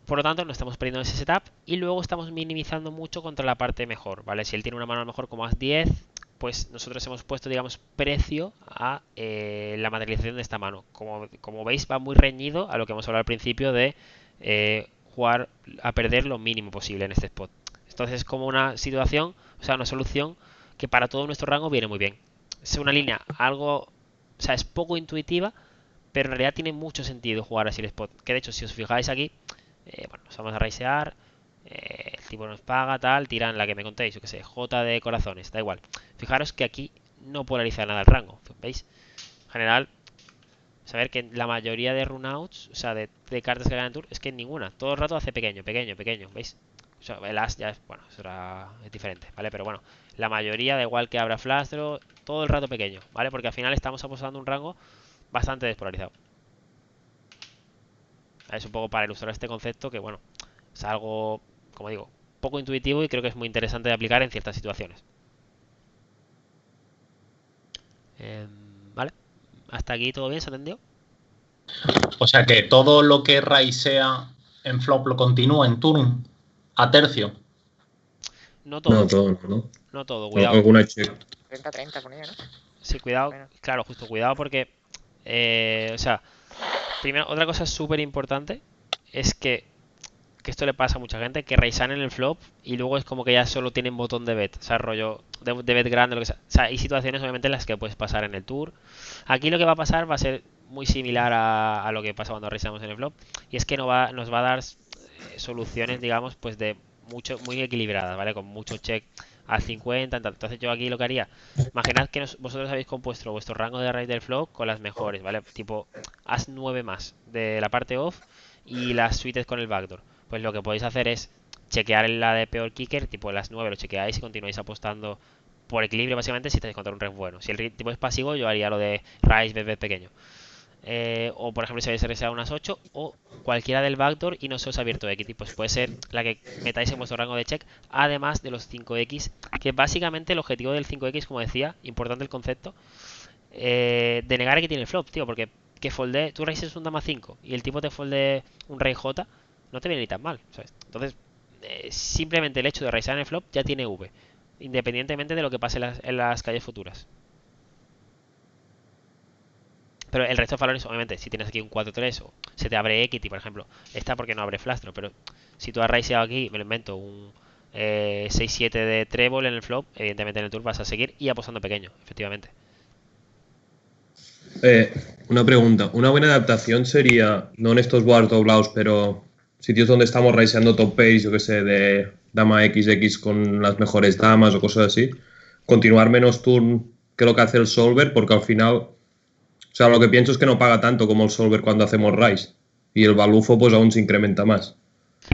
Por lo tanto, no estamos perdiendo ese setup y luego estamos minimizando mucho contra la parte mejor, ¿vale? Si él tiene una mano mejor como as 10, pues nosotros hemos puesto, digamos, precio a la materialización de esta mano. Como veis, va muy reñido a lo que hemos hablado al principio de jugar a perder lo mínimo posible en este spot. Entonces es como una situación, o sea, una solución que para todo nuestro rango viene muy bien. Es una línea algo, o sea, es poco intuitiva, pero en realidad tiene mucho sentido jugar así el spot. Que de hecho, si os fijáis aquí, bueno, nos vamos a raisear, el tipo nos paga, tal, tiran la que me contéis, yo que sé, J de corazones, da igual. Fijaros que aquí no polariza nada el rango, ¿veis? En general, saber que la mayoría de runouts, o sea, de cartas que ganan tour, es que ninguna, todo el rato hace pequeño, ¿veis? O sea, el as ya es, bueno, es diferente, ¿vale? Pero bueno, la mayoría, da igual que abra flash draw, todo el rato pequeño, ¿vale? Porque al final estamos apostando un rango bastante despolarizado. Es un poco para ilustrar este concepto que, bueno, es algo, como digo, poco intuitivo y creo que es muy interesante de aplicar en ciertas situaciones. ¿Vale? ¿Hasta aquí todo bien? ¿Se entendió? O sea que todo lo que raisea en flop lo continúa en turn a tercio. No todo. No todo, ¿no? No todo, cuidado. Alguna check. 30-30 ponía, ¿no? Sí, cuidado. Bueno. Claro, justo, cuidado porque, o sea, primero, otra cosa súper importante es que esto le pasa a mucha gente, que raisean en el flop y luego es como que ya solo tienen botón de bet, o sea, rollo de bet grande, lo que sea. O sea, hay situaciones obviamente en las que puedes pasar en el tour. Aquí lo que va a pasar va a ser muy similar a lo que pasa cuando raceamos en el flop, y es que nos va a dar soluciones, digamos, pues de muy equilibradas, ¿vale? Con mucho check al 50, entonces yo aquí lo que haría, imaginad que vosotros habéis compuesto vuestro rango de raíz del flop con las mejores, ¿vale? Tipo as 9 más de la parte off y las suites con el backdoor. Pues lo que podéis hacer es chequear la de peor kicker, tipo las 9 lo chequeáis y continuáis apostando por equilibrio básicamente si estáis contra un red bueno. Si el tipo es pasivo, yo haría lo de raise, bet pequeño. O por ejemplo si habéis reseado unas 8 o cualquiera del backdoor y no se os ha abierto equity, pues puede ser la que metáis en vuestro rango de check, además de los 5x, que básicamente el objetivo del 5x, como decía, importante el concepto, de negar equity en el flop, tío, porque que folde, tú raises un dama 5 y el tipo te folde un rey j, no te viene ni tan mal, ¿sabes? Entonces, simplemente el hecho de raisear en el flop ya tiene V, independientemente de lo que pase en las calles futuras. Pero el resto de valores, obviamente, si tienes aquí un 4-3 o se te abre equity, por ejemplo, está porque no abre flastro, pero si tú has raiseado aquí, me lo invento, un 6-7 de trébol en el flop, evidentemente en el tour vas a seguir y apostando pequeño, efectivamente. Una pregunta. Una buena adaptación sería, no en estos boards doblados, pero sitios donde estamos raiseando top pairs, yo que sé, de dama XX con las mejores damas o cosas así, continuar menos turn que lo que hace el solver, porque al final, o sea, lo que pienso es que no paga tanto como el solver cuando hacemos raise, y el balufo pues aún se incrementa más.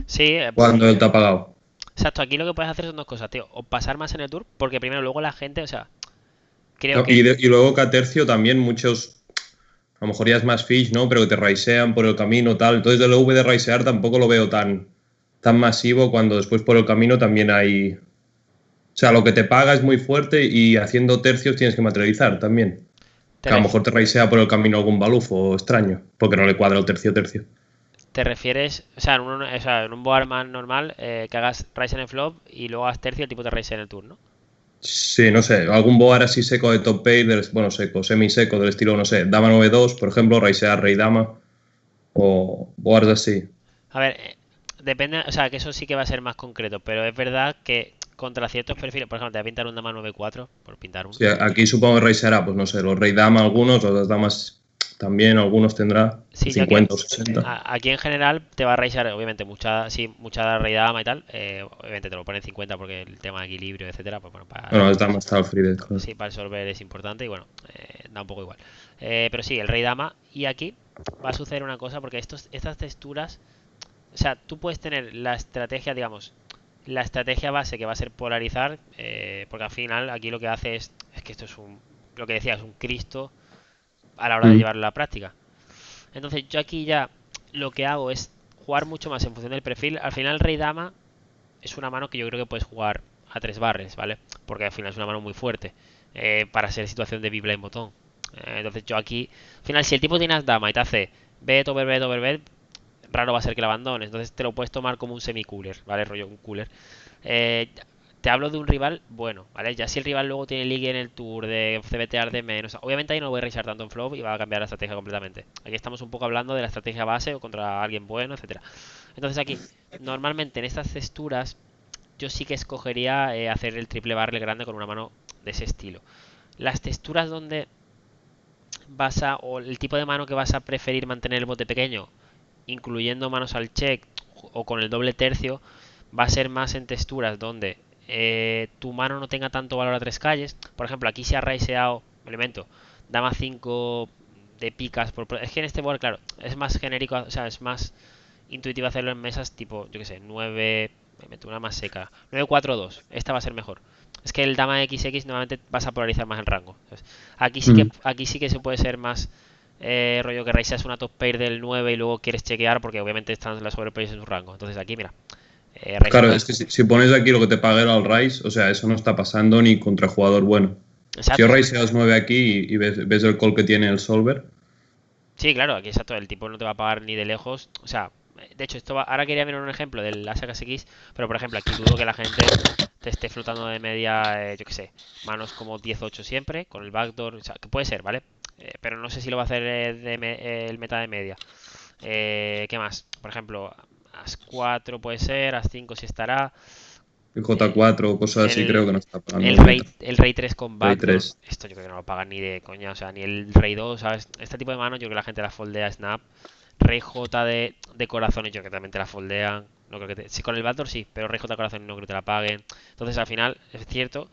Sí, cuando él te ha pagado. Exacto, aquí lo que puedes hacer son dos cosas, tío. O pasar más en el tour, porque primero luego la gente, o sea, creo que... Y luego que a tercio también muchos, a lo mejor ya es más fish, ¿no? Pero que te raisean por el camino, tal. Entonces el V de raisear tampoco lo veo tan masivo cuando después por el camino también hay... O sea, lo que te paga es muy fuerte y haciendo tercios tienes que materializar también. Que a lo mejor te raisea por el camino algún balufo extraño, porque no le cuadra el tercio. ¿Te refieres, o sea, en un boardman normal, que hagas raise en el flop y luego hagas tercio, el tipo te raise en el turno? Sí, no sé, algún board así seco de top pair, bueno, seco, semi-seco, del estilo, no sé, dama 9-2, por ejemplo, raisear rey dama, o boards así. A ver, depende, o sea, que eso sí que va a ser más concreto, pero es verdad que contra ciertos perfiles, por ejemplo, te voy a pintar un dama 9-4, por pintar uno. Sí, aquí supongo que raiseará, pues no sé, los rey dama algunos, o las damas también, algunos tendrá, sí, 50 o 60. Aquí en general te va a raisear, obviamente, mucha rey dama y tal, obviamente te lo ponen 50 porque el tema de equilibrio, etcétera, pues bueno, bueno, el dama está al free bet, claro. Sí, para el solver es importante y bueno, da un poco igual. Pero sí, el rey dama, y aquí va a suceder una cosa, porque estas texturas, o sea, tú puedes tener la estrategia, digamos, la estrategia base que va a ser polarizar, porque al final aquí lo que hace es que esto es lo que decía, es un Cristo a la hora de llevarlo a la práctica. Entonces yo aquí ya lo que hago es jugar mucho más en función del perfil. Al final rey dama es una mano que yo creo que puedes jugar a 3 barres, ¿vale? Porque al final es una mano muy fuerte para ser situación de biblia en botón. Entonces yo aquí, al final si el tipo tiene as dama y te hace bet, over bet, raro va a ser que la abandones. Entonces te lo puedes tomar como un semi-cooler, ¿vale? Rollo un cooler. Te hablo de un rival bueno, ¿vale? Ya si el rival luego tiene ligue en el tour de CBTR de menos, obviamente ahí no voy a revisar tanto en flop y va a cambiar la estrategia completamente. Aquí estamos un poco hablando de la estrategia base o contra alguien bueno, etcétera. Entonces aquí, normalmente en estas texturas, yo sí que escogería hacer el triple barrel grande con una mano de ese estilo. Las texturas donde o el tipo de mano que vas a preferir mantener el bote pequeño, incluyendo manos al check o con el doble tercio, va a ser más en texturas donde tu mano no tenga tanto valor a 3 calles. Por ejemplo, aquí se ha raiseado, elemento, dama 5 de picas. Es que en este board, claro, es más genérico, o sea, es más intuitivo hacerlo en mesas tipo, yo que sé, 9, me meto una más seca, 9-4-2, esta va a ser mejor. Es que el dama XX normalmente vas a polarizar más el rango. ¿Sabes? Aquí sí que se puede ser más rollo que raiseas una top pair del 9 y luego quieres chequear porque obviamente están las overpairs en su rango. Entonces aquí, mira. Claro, es que si pones aquí lo que te pague al raise, o sea, eso no está pasando ni contra jugador bueno. Exacto. Si yo raiseas 9 aquí y ves el call que tiene el solver. Sí, claro, aquí exacto, el tipo no te va a pagar ni de lejos. O sea, de hecho, ahora quería ver un ejemplo del ASX, pero por ejemplo, aquí dudo que la gente te esté flotando de media, yo que sé, manos como 10-8 siempre, con el backdoor, o sea, que puede ser, ¿vale? Pero no sé si lo va a hacer el meta de media. ¿Qué más? Por ejemplo, As 4 puede ser, As 5 si estará. J4 o cosas así creo que no está pagando. El Rey 3 con Backdoor, 3. esto yo creo que no lo pagan ni de coña, o sea, ni el Rey 2, ¿sabes? Este tipo de manos yo creo que la gente la foldea Snap. Rey J de corazones yo creo que también te la foldean. No creo que sí, con el Backdoor sí, pero Rey J de corazones no creo que te la paguen. Entonces al final es cierto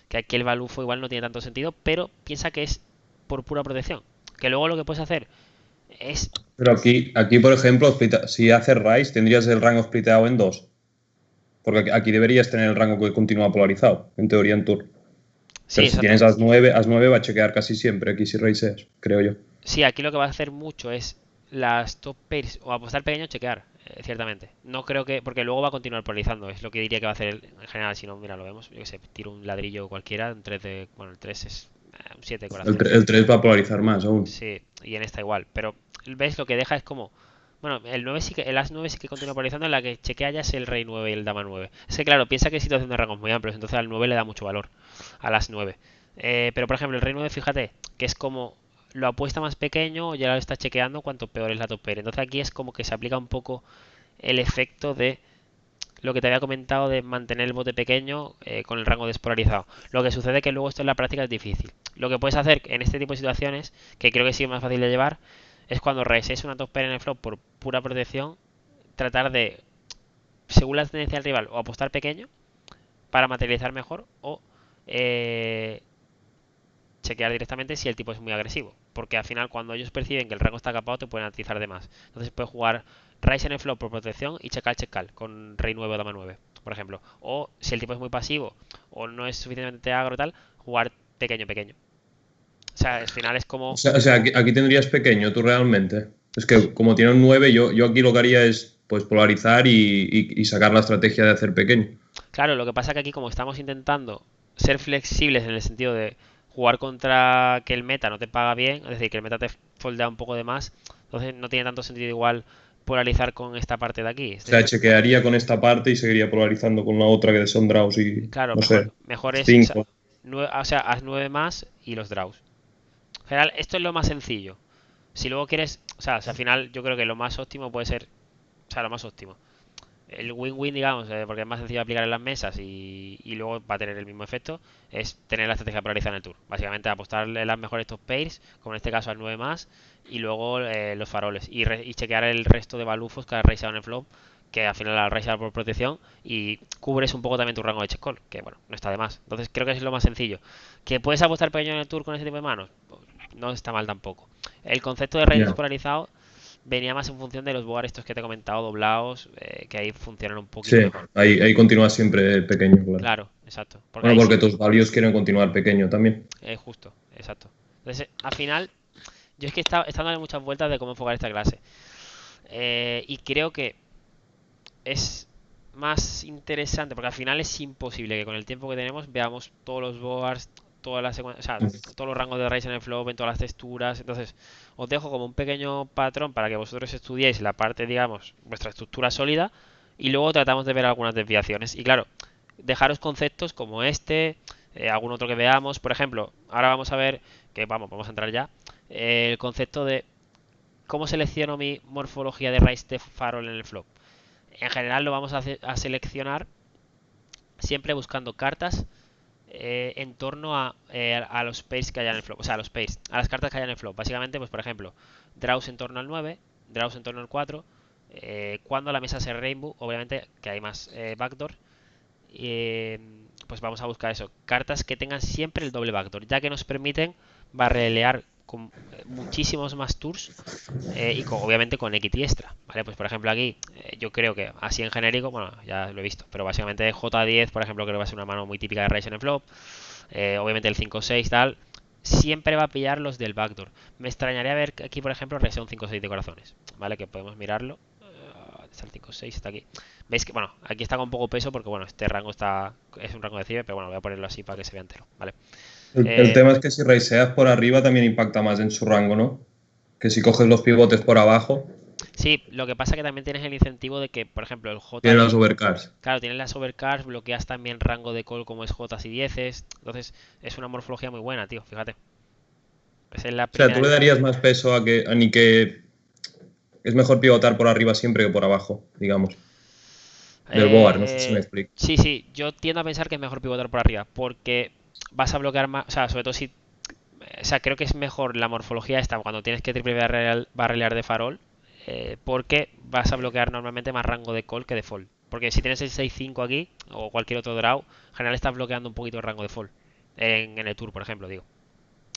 que aquí el balufo igual no tiene tanto sentido, pero piensa que es por pura protección. Que luego lo que puedes hacer es... Pero aquí por ejemplo, si haces Rise, tendrías el rango spliteado en 2. Porque aquí deberías tener el rango que continúa polarizado, en teoría en tour. Sí, pero si tienes As 9 va a chequear casi siempre aquí si Riseas, creo yo. Sí, aquí lo que va a hacer mucho es las top pairs o apostar pequeño chequear, ciertamente. No creo que... Porque luego va a continuar polarizando, es lo que diría que va a hacer en general. Si no, mira, lo vemos. Yo que sé, tiro un ladrillo cualquiera, un 3 de... Bueno, el 3 es un 7 de corazón. El 3 va a polarizar más aún. Sí, y en esta igual. Pero, ¿ves? Lo que deja es como... Bueno, el 9 sí que, el As 9 sí que continúa polarizando, en la que chequea ya es el Rey 9 y el Dama 9. Es que claro, piensa que es situación de rangos muy amplios, entonces al 9 le da mucho valor, al As 9. Pero por ejemplo, el Rey 9, fíjate, que es como lo apuesta más pequeño, ya lo está chequeando cuanto peor es la top pair. Entonces aquí es como que se aplica un poco el efecto de lo que te había comentado de mantener el bote pequeño con el rango despolarizado. Lo que sucede es que luego esto en la práctica es difícil. Lo que puedes hacer en este tipo de situaciones, que creo que sí es más fácil de llevar, es cuando resees una top pair en el flop por pura protección, tratar de, según la tendencia del rival, o apostar pequeño para materializar mejor, o chequear directamente si el tipo es muy agresivo. Porque al final, cuando ellos perciben que el rango está capado, te pueden atizar de más. Entonces puedes jugar Rise en el flop por protección y check-call con Rey 9 o Dama 9, por ejemplo. O si el tipo es muy pasivo o no es suficientemente agro tal, jugar pequeño. O sea, al final es como... O sea aquí tendrías pequeño tú realmente. Es que como tiene un 9, yo aquí lo que haría es pues polarizar y sacar la estrategia de hacer pequeño. Claro, lo que pasa es que aquí como estamos intentando ser flexibles en el sentido de jugar contra que el meta no te paga bien, es decir, que el meta te foldea un poco de más, entonces no tiene tanto sentido igual polarizar con esta parte de aquí. O sea, chequearía con esta parte y seguiría polarizando con la otra que son draws y claro, no mejor es 5. O sea, haz 9 más y los draws. En general, esto es lo más sencillo. Si luego quieres, o sea, al final yo creo que lo más óptimo puede ser, o sea, lo más óptimo. El win-win, digamos, porque es más sencillo aplicar en las mesas y luego va a tener el mismo efecto, es tener la estrategia polarizada en el tour. Básicamente apostarle las mejores top pairs, como en este caso al 9 más, y luego los faroles. Y chequear el resto de balufos que has raisado en el flop, que al final has raisado por protección, y cubres un poco también tu rango de check call, que bueno, no está de más. Entonces creo que es lo más sencillo. ¿Que puedes apostar pequeño en el tour con ese tipo de manos? Pues no está mal tampoco. El concepto de raise polarizado venía más en función de los board estos que te he comentado, doblados, que ahí funcionan un poquito mejor. Ahí continúa siempre pequeño, claro. Claro, exacto. Porque tus values quieren continuar pequeño también. Justo, exacto. Entonces, al final, yo es que he estado dando muchas vueltas de cómo enfocar esta clase. Y creo que es más interesante, porque al final es imposible que con el tiempo que tenemos veamos todos los boards, todas las o sea, todos los rangos de raíz en el flop, en todas las texturas. Entonces, os dejo como un pequeño patrón para que vosotros estudiéis la parte, digamos, vuestra estructura sólida, y luego tratamos de ver algunas desviaciones. Y claro, dejaros conceptos como algún otro que veamos. Por ejemplo, ahora vamos a ver, que vamos a entrar ya, el concepto de cómo selecciono mi morfología de raíz de farol en el flop. En general lo vamos a seleccionar siempre buscando cartas en torno a los pairs que haya en el flop. O sea, a las cartas que haya en el flop. Básicamente, pues por ejemplo, draws en torno al 9, draws en torno al 4. Cuando la mesa sea rainbow, obviamente que hay más backdoor. Pues vamos a buscar eso. Cartas que tengan siempre el doble backdoor, ya que nos permiten barrelear con muchísimos más tours y obviamente con equity extra, ¿vale? Pues por ejemplo aquí yo creo que así en genérico, bueno, ya lo he visto, pero básicamente J10, por ejemplo, creo que va a ser una mano muy típica de raise en el flop. Obviamente el 5-6 tal, siempre va a pillar los del backdoor. Me extrañaría ver aquí, por ejemplo, raise un 5-6 de corazones, ¿vale? Que podemos mirarlo. Está el 5-6, está aquí. Veis que, bueno, aquí está con poco peso porque, bueno, este rango es un rango de cibe, pero bueno, voy a ponerlo así para que se vea entero, ¿vale? El tema es que si raiseas por arriba también impacta más en su rango, ¿no? Que si coges los pivotes por abajo. Sí, lo que pasa es que también tienes el incentivo de que, por ejemplo, el J... Tiene las overcards. Claro, tienes las overcards, bloqueas también rango de call como es J y 10. Entonces, es una morfología muy buena, tío, fíjate. Esa es la o sea, tú le darías más peso a ni que es mejor pivotar por arriba siempre que por abajo, digamos. Del board, no sé si me explico. Sí, yo tiendo a pensar que es mejor pivotar por arriba, porque vas a bloquear más, o sea, sobre todo si, o sea, creo que es mejor la morfología esta cuando tienes que triple barrelear de farol, porque vas a bloquear normalmente más rango de call que de fold. Porque si tienes el 6-5 aquí, o cualquier otro draw, en general estás bloqueando un poquito el rango de fold, en el tour, por ejemplo, digo.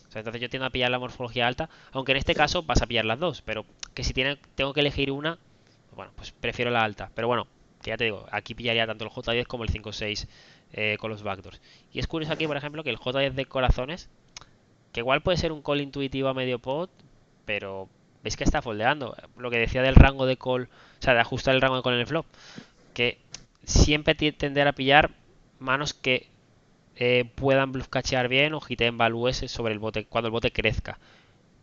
O sea, entonces yo tiendo a pillar la morfología alta, aunque en este caso vas a pillar las dos, pero que si tengo que elegir una, bueno, pues prefiero la alta. Pero bueno, que ya te digo, aquí pillaría tanto el J10 como el 5-6 con los backdoors. Y es curioso aquí, por ejemplo, que el J10 de corazones, que igual puede ser un call intuitivo a medio pot, pero veis que está foldeando. Lo que decía del rango de call, o sea, de ajustar el rango de call en el flop, que siempre tender a pillar manos que puedan bluff cachear bien o hiteen values sobre el bote cuando el bote crezca.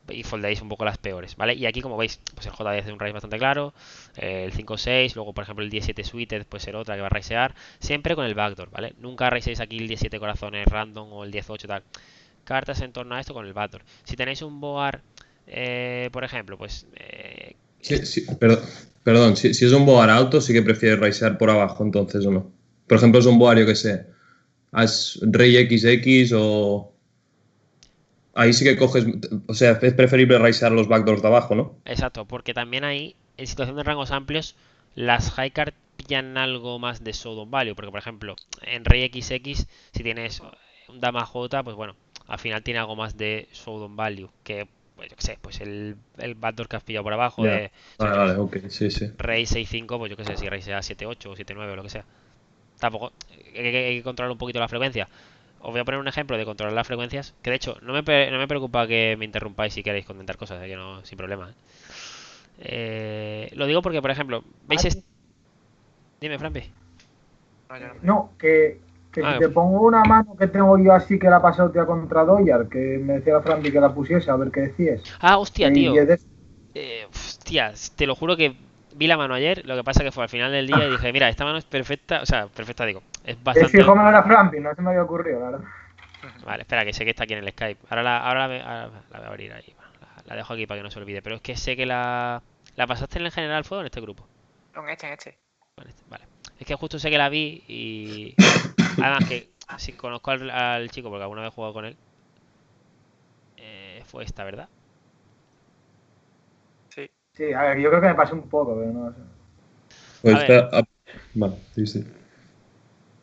Y foldeáis un poco las peores, ¿vale? Y aquí, como veis, pues el J10 es un raise bastante claro, el 5-6, luego por ejemplo el 17 suited puede ser otra que va a raisear, siempre con el backdoor, ¿vale? Nunca raiseéis aquí el 17 corazones random o el 18 tal. Cartas en torno a esto con el backdoor. Si tenéis un board, por ejemplo, pues... Sí, perdón, si es un board alto sí que prefieres raisear por abajo entonces o no. Por ejemplo, es un board, yo que sé, has rey XX o... Ahí sí que coges, o sea, es preferible raisear los backdoors de abajo, ¿no? Exacto, porque también ahí, en situación de rangos amplios, las high card pillan algo más de showdown value, porque por ejemplo, en rey XX, si tienes un dama J, pues bueno, al final tiene algo más de showdown value, que, pues yo qué sé, pues el backdoor que has pillado por abajo Ya. de Vale, ok, sí. rey 6-5, pues yo qué sé, si rey sea 7-8 o 7-9 o lo que sea. Tampoco, hay que controlar un poquito la frecuencia. Os voy a poner un ejemplo de controlar las frecuencias. Que de hecho, no me preocupa que me interrumpáis si queréis comentar cosas, que no, sin problema. Lo digo porque, por ejemplo, ¿veis? Dime, Frampi. No, que Ah, si te pongo una mano que tengo yo así que la pasado tía contra Doyar, que me decía Frampi que la pusiese, a ver qué decías. Hostia, Y tío. es de- Hostia, te lo juro que vi la mano ayer. Lo que pasa que fue al final del día y dije, mira, esta mano es perfecta. O sea, perfecta digo. Es Es bastante. hijo me la Frampi, no se me había ocurrido, la verdad. Vale, espera, que sé que está aquí en el Skype. Ahora la voy a abrir ahí. La dejo aquí para que no se olvide. Pero es que sé que la pasaste en el general, ¿fue o en este grupo? En este. Vale. Es que justo sé que la vi y... Además que si conozco al chico porque alguna vez he jugado con él. Fue esta, ¿verdad? Sí, a ver, yo creo que me pasé un poco, pero no sé. Pues A ver. Vale, sí.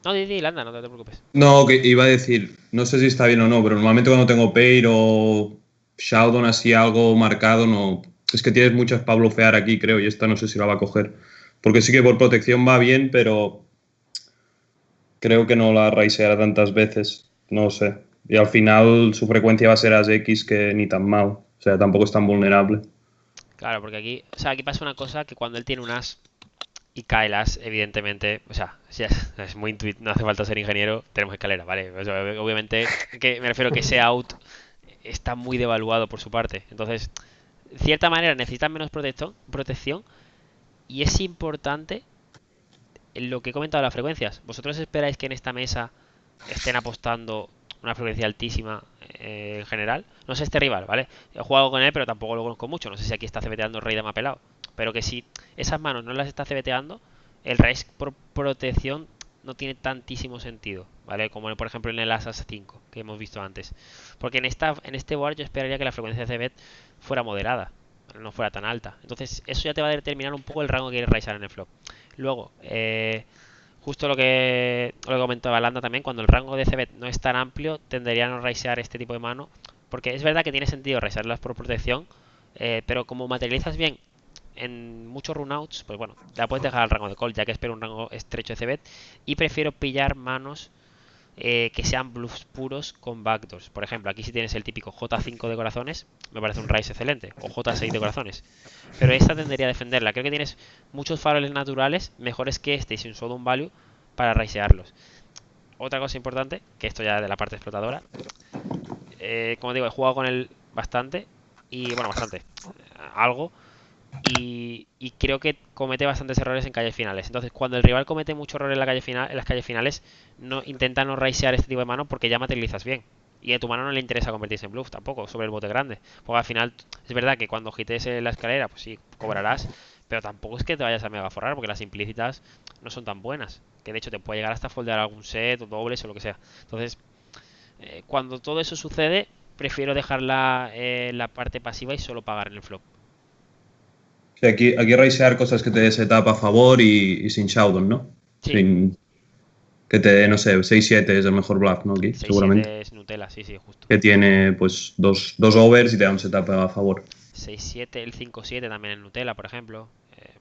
No, Didi, anda, no te preocupes. No, que iba a decir, no sé si está bien o no, pero normalmente cuando tengo Pair o Showdown así algo marcado, no. Es que tienes muchas para blufear aquí, creo, y esta no sé si la va a coger. Porque sí que por protección va bien, pero creo que no la raiseará tantas veces. No sé. Y al final su frecuencia va a ser as X que ni tan mal. O sea, tampoco es tan vulnerable. Claro, porque aquí, o sea, aquí pasa una cosa que cuando él tiene un as y cae el as, evidentemente, o sea, es muy intuitivo, no hace falta ser ingeniero, tenemos escalera, ¿vale? O sea, obviamente, que me refiero que ese out está muy devaluado por su parte. Entonces, de cierta manera necesitan menos protección y es importante lo que he comentado de las frecuencias. ¿Vosotros esperáis que en esta mesa estén apostando una frecuencia altísima en general? No sé este rival, ¿vale? He jugado con él, pero tampoco lo conozco mucho. No sé si aquí está cebeteando rey dama pelado. Pero que si esas manos no las está cebeteando, el raise por protección no tiene tantísimo sentido, ¿vale? Como por ejemplo en el Asas 5 que hemos visto antes. Porque en este board yo esperaría que la frecuencia de cebet fuera moderada, no fuera tan alta. Entonces eso ya te va a determinar un poco el rango que quieres raisear en el flop. Luego, justo lo que comentaba Landa también, cuando el rango de cebet no es tan amplio, tendería a no raisear este tipo de mano. Porque es verdad que tiene sentido raisearlas por protección, pero como materializas bien en muchos runouts, pues bueno, la puedes dejar al rango de call, ya que espero un rango estrecho de cebet. Y prefiero pillar manos que sean bluffs puros con backdoors. Por ejemplo, aquí si tienes el típico J5 de corazones, me parece un raise excelente, o J6 de corazones. Pero esta tendería a defenderla. Creo que tienes muchos faroles naturales mejores que este y sin showdown value para raisearlos. Otra cosa importante, que esto ya de la parte explotadora, como digo, he jugado con él bastante, y bueno, bastante, algo, y creo que comete bastantes errores en calles finales. Entonces, cuando el rival comete muchos errores en las calles finales, intenta no raisear este tipo de mano porque ya materializas bien. Y a tu mano no le interesa convertirse en bluff tampoco sobre el bote grande. Porque al final es verdad que cuando hites la escalera, pues sí, cobrarás. pero tampoco es que te vayas a mega forrar, porque las implícitas no son tan buenas. Que de hecho te puede llegar hasta foldear algún set o dobles o lo que sea. Entonces, cuando todo eso sucede, prefiero dejar la parte pasiva y solo pagar en el flop. Sí, aquí raisear cosas que te dé setup a favor y sin showdown, ¿no? Sí. Sin que te dé, no sé, 6-7 es el mejor bluff, ¿no? Aquí, 6-7 seguramente. es Nutella, sí, justo. Que tiene, pues, dos overs y te da un setup a favor. 6-7, el 5-7 también en Nutella, por ejemplo.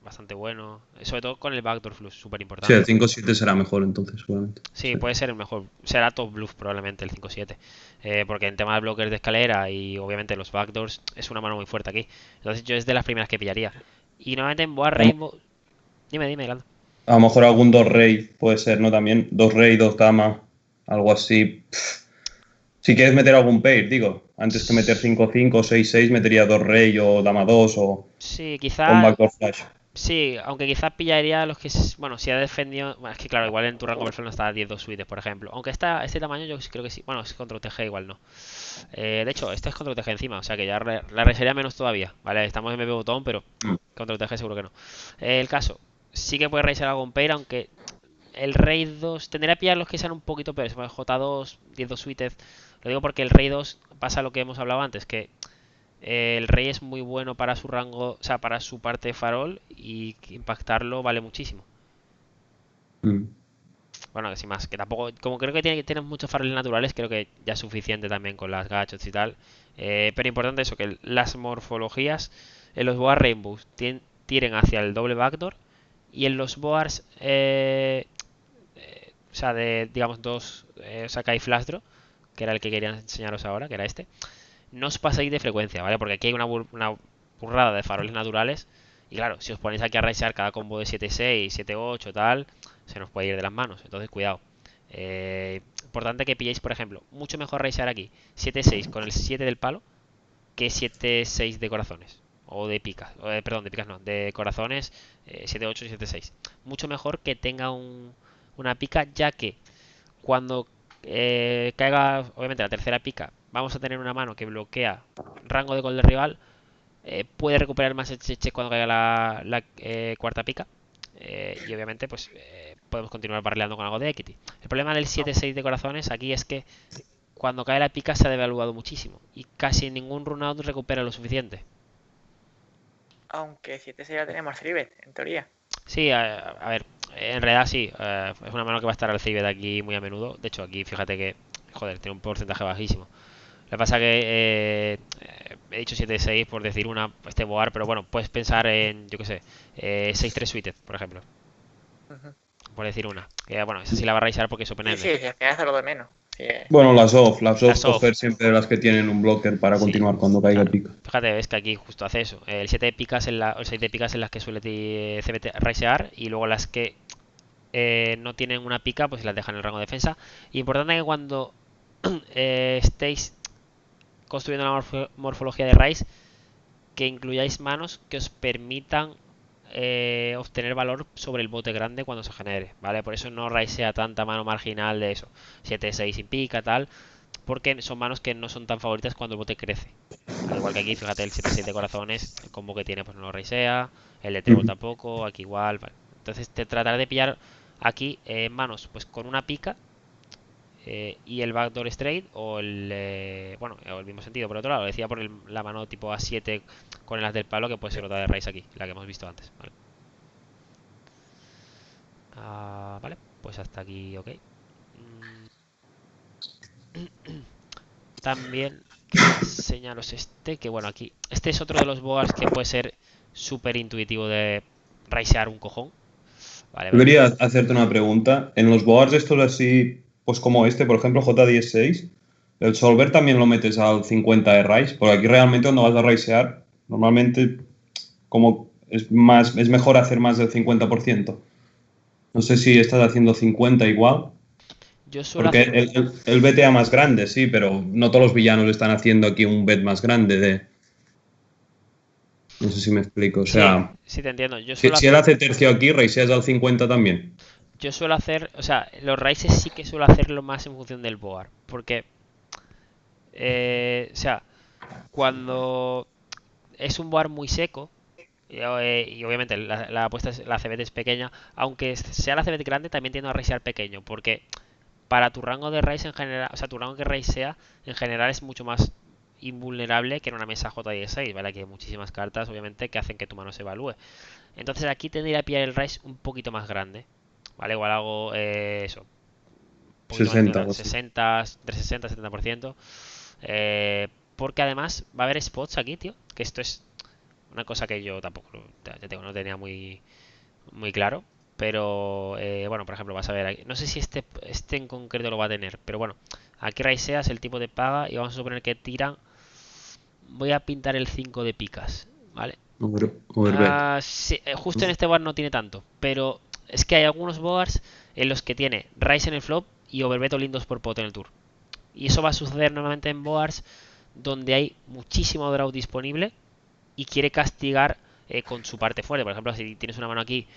Bastante bueno. Sobre todo con el backdoor flush, súper importante. Sí, el 5-7 será mejor entonces, seguramente. Sí, puede ser el mejor. Será top bluff probablemente el 5-7. Porque en tema de blockers de escalera y obviamente los backdoors es una mano muy fuerte aquí. Entonces yo es de las primeras que pillaría. Y normalmente en Board Rainbow... Dime, Lando. A lo mejor algún 2 rey puede ser, ¿no? También 2 rey, 2 dama, algo así. Si quieres meter algún pair, digo. Antes que meter 5-5 o 6-6, metería 2 rey o dama 2 o Sí, un quizá... backdoor flash. Sí, aunque quizás pillaría los que... Bueno, si ha defendido... Bueno, es que claro, igual en tu rango no está a 10-2 suites, por ejemplo. Aunque este tamaño yo creo que sí. Bueno, es contra UTG, igual no. De hecho, este es contra UTG encima, o sea que ya la resería menos todavía. Vale, estamos en MP botón, pero contra UTG seguro que no. El caso, sí que puede raízar algún pair, aunque el rey 2... Tendría que pillar los que sean un poquito peores. J2, 10-2 suites. Lo digo porque el rey 2 pasa lo que hemos hablado antes, que... el rey es muy bueno para su rango, o sea, para su parte de farol y impactarlo vale muchísimo. Bueno, que sin más, que tampoco, como creo que tienes muchos faroles naturales, creo que ya es suficiente también con las gachos y tal. Pero importante eso, que las morfologías en los boars rainbows tiren hacia el doble backdoor y en los boars, o sea, de digamos dos Sakai Flash Draw, que era el que quería enseñaros ahora, que era este. No os paséis de frecuencia, ¿vale? Porque aquí hay una burrada de faroles naturales. Y claro, si os ponéis aquí a raisear cada combo de 7-6, 7-8, tal, se nos puede ir de las manos. Entonces, cuidado. Importante que pilléis, por ejemplo, mucho mejor raisear aquí 7-6 con el 7 del palo que 7-6 de corazones. O de picas. Perdón, de picas no. De corazones 7-8 y 7-6. Mucho mejor que tenga una pica, ya que cuando caiga, obviamente, la tercera pica, vamos a tener una mano que bloquea rango de gol del rival. Puede recuperar más el check cuando caiga la cuarta pica. Y obviamente, pues podemos continuar barreando con algo de equity. El problema del 7-6 de corazones aquí es que cuando cae la pica se ha devaluado muchísimo. Y casi ningún runout recupera lo suficiente. Aunque 7-6 ya tenemos Freebet, en teoría. Sí, a ver, en realidad sí. Es una mano que va a estar al Freebet aquí muy a menudo. De hecho, aquí fíjate que, joder, tiene un porcentaje bajísimo. Lo que pasa que he dicho 7-6 por decir este board, pero bueno, puedes pensar en, yo qué sé, 6-3 suited, por ejemplo. Por decir una. Que bueno, esa sí la va a raisar porque es open Sí, al final es lo de menos. Sí. Bueno, las off coger siempre las que tienen un blocker para continuar cuando caiga el pica. Fíjate, es que aquí justo hace eso. El 7 de picas el 6 de picas en las que suele CBT raisear y luego las que no tienen una pica, pues las dejan en el rango de defensa. Y importante que cuando estéis construyendo la morfología de raíz, que incluyáis manos que os permitan obtener valor sobre el bote grande cuando se genere, ¿vale? Por eso no raisea tanta mano marginal de eso, 7-6 sin pica, tal, porque son manos que no son tan favoritas cuando el bote crece. Al igual que aquí, fíjate, el 7-6 de corazones, el combo que tiene pues no lo raisea, el de treble tampoco, aquí igual, ¿vale? Entonces te trataré de pillar aquí manos pues con una pica y el backdoor straight o bueno, el mismo sentido por otro lado, decía por la mano tipo A7 con el as del palo, que puede ser otra de raíz aquí, la que hemos visto antes, ¿vale? Vale, pues hasta aquí, ok. También enseñaros que bueno, aquí este es otro de los boards que puede ser súper intuitivo de raisear un cojón, ¿vale? Quería hacerte una pregunta. En los boards estos así, pues como este, por ejemplo, J16, el solver también lo metes al 50 de raise, porque aquí realmente cuando vas a raisear, normalmente como es mejor hacer más del 50%. No sé si estás haciendo 50 igual. Yo suelo porque hacer... el BTA más grande, sí, pero no todos los villanos están haciendo aquí un bet más grande de... No sé si me explico, o sea... Sí, te entiendo. Yo si él hace tercio aquí, raiseas al 50 también. Yo suelo hacer... O sea, los raises sí que suelo hacerlo más en función del board. Porque... o sea, cuando es un board muy seco, Y obviamente la apuesta es la CBT es pequeña, aunque sea la CBT grande, también tiendo a raisear pequeño, porque para tu rango de raise en general, o sea, tu rango que raisea en general es mucho más invulnerable que en una mesa J16, ¿vale? Aquí hay muchísimas cartas, obviamente, que hacen que tu mano se evalúe. Entonces aquí tendría que pillar el raise un poquito más grande, ¿vale? Igual hago eso, un poquito más 60 de o así. 60, entre 60 y 70%. Porque además va a haber spots aquí, tío, que esto es una cosa que yo tampoco, ya te digo, no tenía muy claro. Pero bueno, por ejemplo, vas a ver aquí. No sé si este en concreto lo va a tener, pero bueno, aquí raiseas el tipo de paga y vamos a suponer que tiran. Voy a pintar el 5 de picas, ¿vale? Overbet. Sí, justo en este bar no tiene tanto, pero es que hay algunos boards en los que tiene raise en el flop y overbet all in 2 por pot en el tour. Y eso va a suceder normalmente en boards donde hay muchísimo draw disponible y quiere castigar con su parte fuerte. Por ejemplo, si tienes una mano aquí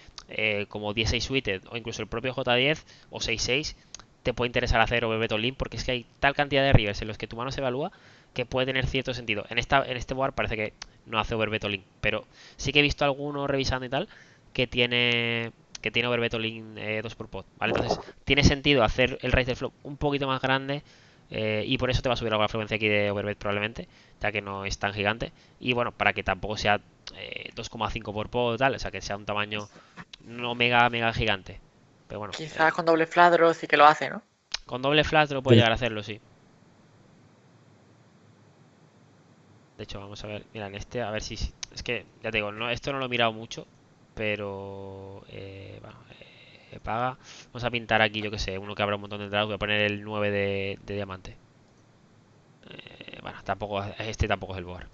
como 16 suited o incluso el propio J10 o 6-6, te puede interesar hacer overbet all in porque es que hay tal cantidad de rivers en los que tu mano se evalúa que puede tener cierto sentido. En este board parece que no hace overbet all in, pero sí que he visto algunos revisando y tal que tiene overbet all in 2 por pot, ¿vale? Entonces tiene sentido hacer el raise del flop un poquito más grande y por eso te va a subir algo la frecuencia aquí de overbet probablemente, ya que no es tan gigante. Y bueno, para que tampoco sea 2,5 por pot tal, o sea, que sea un tamaño no mega gigante. Pero bueno, Quizás con doble fladro sí que lo hace, ¿no? con doble flash lo puede Sí. llegar a hacerlo, sí. De hecho, vamos a ver, mira, en este, a ver si... Es que, ya te digo, esto no lo he mirado mucho, pero... bueno, paga. Vamos a pintar aquí, yo que sé, uno que abra un montón de entradas. Voy a poner el 9 de diamante. Bueno, tampoco es el board.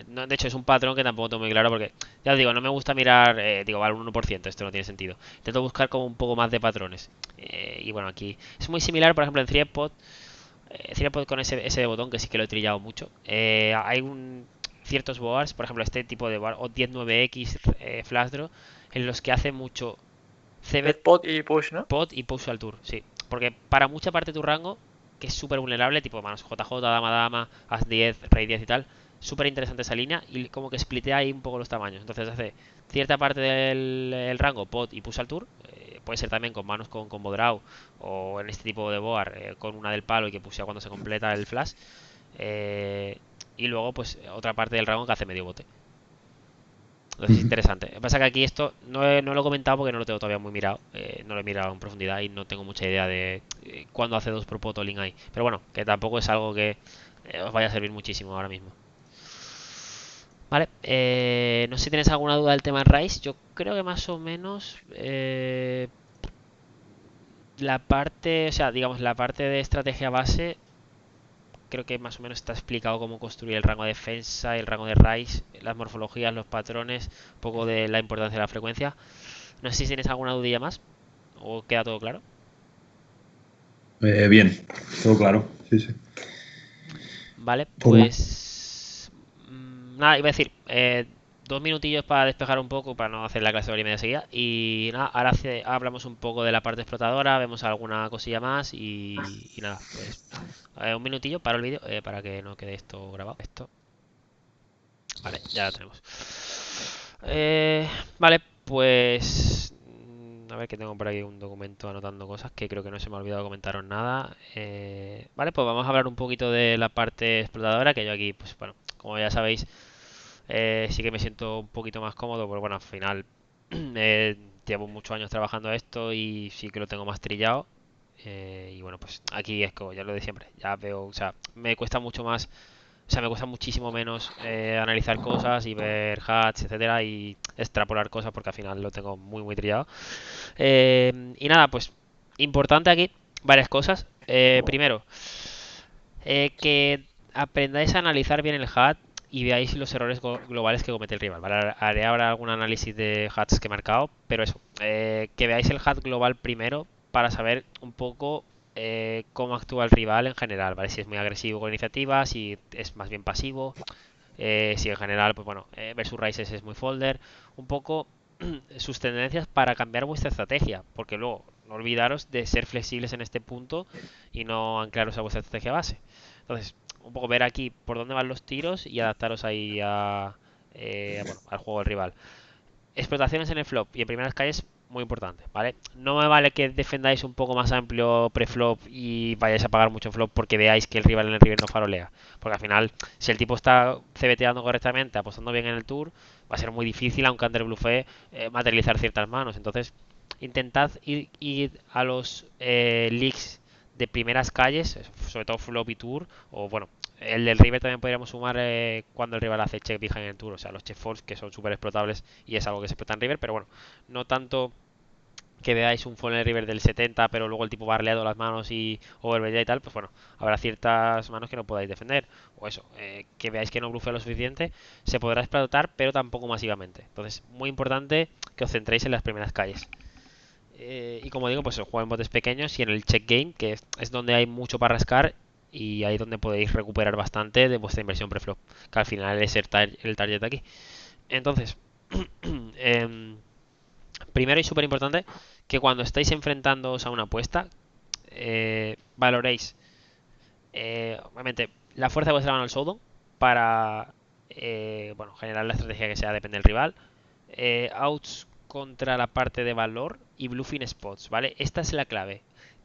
No, de hecho, es un patrón que tampoco tengo muy claro porque, ya os digo, no me gusta mirar, digo, vale, un 1%, esto no tiene sentido. Intento buscar como un poco más de patrones. Y bueno, aquí es muy similar, por ejemplo, en Threadpod. Threadpod con ese botón que sí que lo he trillado mucho. Hay ciertos boards, por ejemplo, este tipo de board, o 19X Flash Draw, en los que hace mucho CB Bet pot y push, ¿no? pot y push al tour, sí. Porque para mucha parte de tu rango, que es súper vulnerable, tipo manos JJ, dama, dama, as 10, rey 10 y tal, súper interesante esa línea y como que splitea ahí un poco los tamaños. Entonces hace cierta parte del rango pot y push al tour. Puede ser también con manos con combo draw o en este tipo de board con una del palo y que pusea cuando se completa el flash. Y luego pues otra parte del rango que hace medio bote. Entonces es interesante. Lo que pasa es que aquí esto no lo he comentado porque no lo tengo todavía muy mirado. No lo he mirado en profundidad y no tengo mucha idea de cuándo hace 2 por potolin ahí. Pero bueno, que tampoco es algo que os vaya a servir muchísimo ahora mismo. Vale, no sé si tienes alguna duda del tema Rise. Yo creo que más o menos la parte, o sea, digamos, la parte de estrategia base creo que más o menos está explicado cómo construir el rango de defensa, el rango de raíz, las morfologías, los patrones, un poco de la importancia de la frecuencia. No sé si tienes alguna dudilla más o queda todo claro. Bien, todo claro. Sí, sí. Vale, Pues pues nada, iba a decir 2 minutillos para despejar un poco, para no hacer la clase de hora y media seguida. Y nada, ahora hablamos un poco de la parte explotadora, vemos alguna cosilla más y nada, pues un minutillo para el vídeo para que no quede esto grabado. Vale, ya lo tenemos. Vale, pues a ver que tengo por aquí un documento anotando cosas que creo que no se me ha olvidado comentaros nada. Vale, pues vamos a hablar un poquito de la parte explotadora, que yo aquí, pues bueno, como ya sabéis, sí que me siento un poquito más cómodo, porque bueno, al final llevo muchos años trabajando esto y sí que lo tengo más trillado. Y bueno, pues aquí es como ya lo de siempre, ya veo, o sea, me cuesta mucho más, o sea, me cuesta muchísimo menos analizar cosas y ver hats, etcétera, y extrapolar cosas porque al final lo tengo muy trillado. Y nada, pues importante aquí varias cosas. Primero, que aprendáis a analizar bien el hat y veáis los errores globales que comete el rival. ¿Vale? Haré ahora algún análisis de hats que he marcado, pero eso, que veáis el hat global primero para saber un poco cómo actúa el rival en general, ¿vale? Si es muy agresivo con iniciativa, si es más bien pasivo, si en general, pues bueno, versus Rises es muy folder, un poco sus tendencias para cambiar vuestra estrategia, porque luego no olvidaros de ser flexibles en este punto y no anclaros a vuestra estrategia base. Entonces, un poco ver aquí por dónde van los tiros y adaptaros ahí bueno, al juego del rival. explotaciones en el flop y en primeras calles, muy importante, ¿vale? No me vale que defendáis un poco más amplio preflop y vayáis a pagar mucho flop porque veáis que el rival en el river no farolea. Porque al final, si el tipo está CBTeando correctamente, apostando bien en el tour, va a ser muy difícil, aunque underbluffee, materializar ciertas manos. Entonces, intentad ir a los leaks de primeras calles, sobre todo flop y tour, o bueno, el del river también podríamos sumar cuando el rival hace check behind en el tour, o sea, los check folds que son súper explotables y es algo que se explota en river, pero bueno, no tanto que veáis un fold en el river del 70, pero luego el tipo va barleado las manos y overbet y tal, pues bueno, habrá ciertas manos que no podáis defender, o eso, que veáis que no bluffea lo suficiente, se podrá explotar, pero tampoco masivamente. Entonces, muy importante que os centréis en las primeras calles. Y como digo, pues juego en botes pequeños y en el check game, que es donde hay mucho para rascar y ahí donde podéis recuperar bastante de vuestra inversión preflop, que al final es el target aquí. Entonces, primero y súper importante que cuando estáis enfrentándoos a una apuesta, valoréis, obviamente, la fuerza de vuestra mano al showdown para bueno, generar la estrategia que sea, depende del rival. Outs contra la parte de valor y bluffing spots, ¿vale? Esta es la clave.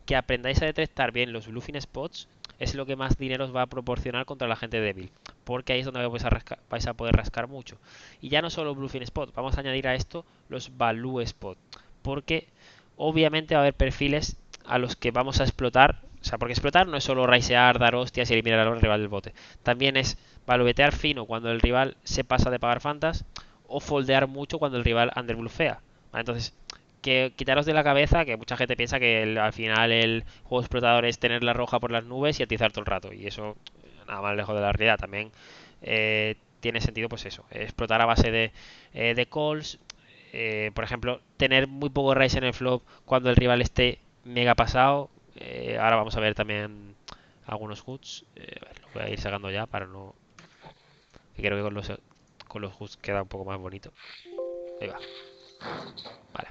Que aprendáis a detectar bien los bluffing spots es lo que más dinero os va a proporcionar contra la gente débil. Porque ahí es donde vais a poder rascar mucho. Y ya no solo bluffing spot, vamos a añadir a esto los value spot. Porque obviamente va a haber perfiles a los que vamos a explotar. O sea, porque explotar no es solo raisear, dar hostias y eliminar al rival del bote. También es valuetear fino cuando el rival se pasa de pagar fantas o foldear mucho cuando el rival underbluffea. ¿Vale? Entonces, que quitaros de la cabeza que mucha gente piensa que al final el juego explotador es tener la roja por las nubes y atizar todo el rato. Y eso, nada más lejos de la realidad. También tiene sentido, pues eso, explotar a base de calls. Por ejemplo, tener muy poco raise en el flop cuando el rival esté mega pasado. Ahora vamos a ver también algunos hoods. A ver, lo voy a ir sacando ya para no... Que creo que con los hoods queda un poco más bonito. Ahí va. Vale.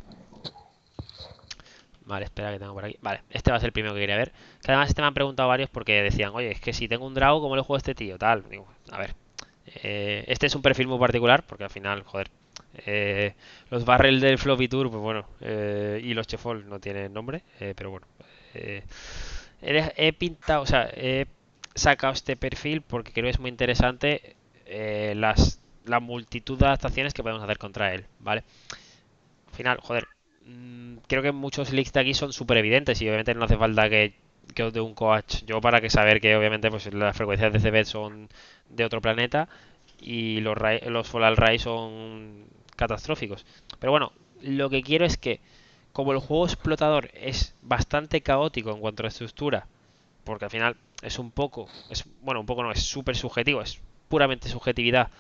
Vale, espera que tengo por aquí. Vale, este va a ser el primero que quería ver. Que además este me han preguntado varios porque decían, oye, es que si tengo un draw, ¿cómo le juego a este tío? Tal. Digo, a ver. Este es un perfil muy particular porque al final, joder, los barrel del Floppy Tour, pues bueno, y los Chefol no tienen nombre, pero bueno. He pintado, o sea, he sacado este perfil porque creo que es muy interesante la multitud de adaptaciones que podemos hacer contra él, ¿vale? Al final, joder, creo que muchos leaks de aquí son súper evidentes y obviamente no hace falta que os dé un coach yo para que saber que obviamente pues las frecuencias de CB son de otro planeta y los Fall Ray son catastróficos. Pero bueno, lo que quiero es que como el juego explotador es bastante caótico en cuanto a estructura, porque al final es un poco, bueno, un poco no, es súper subjetivo, es puramente subjetividad,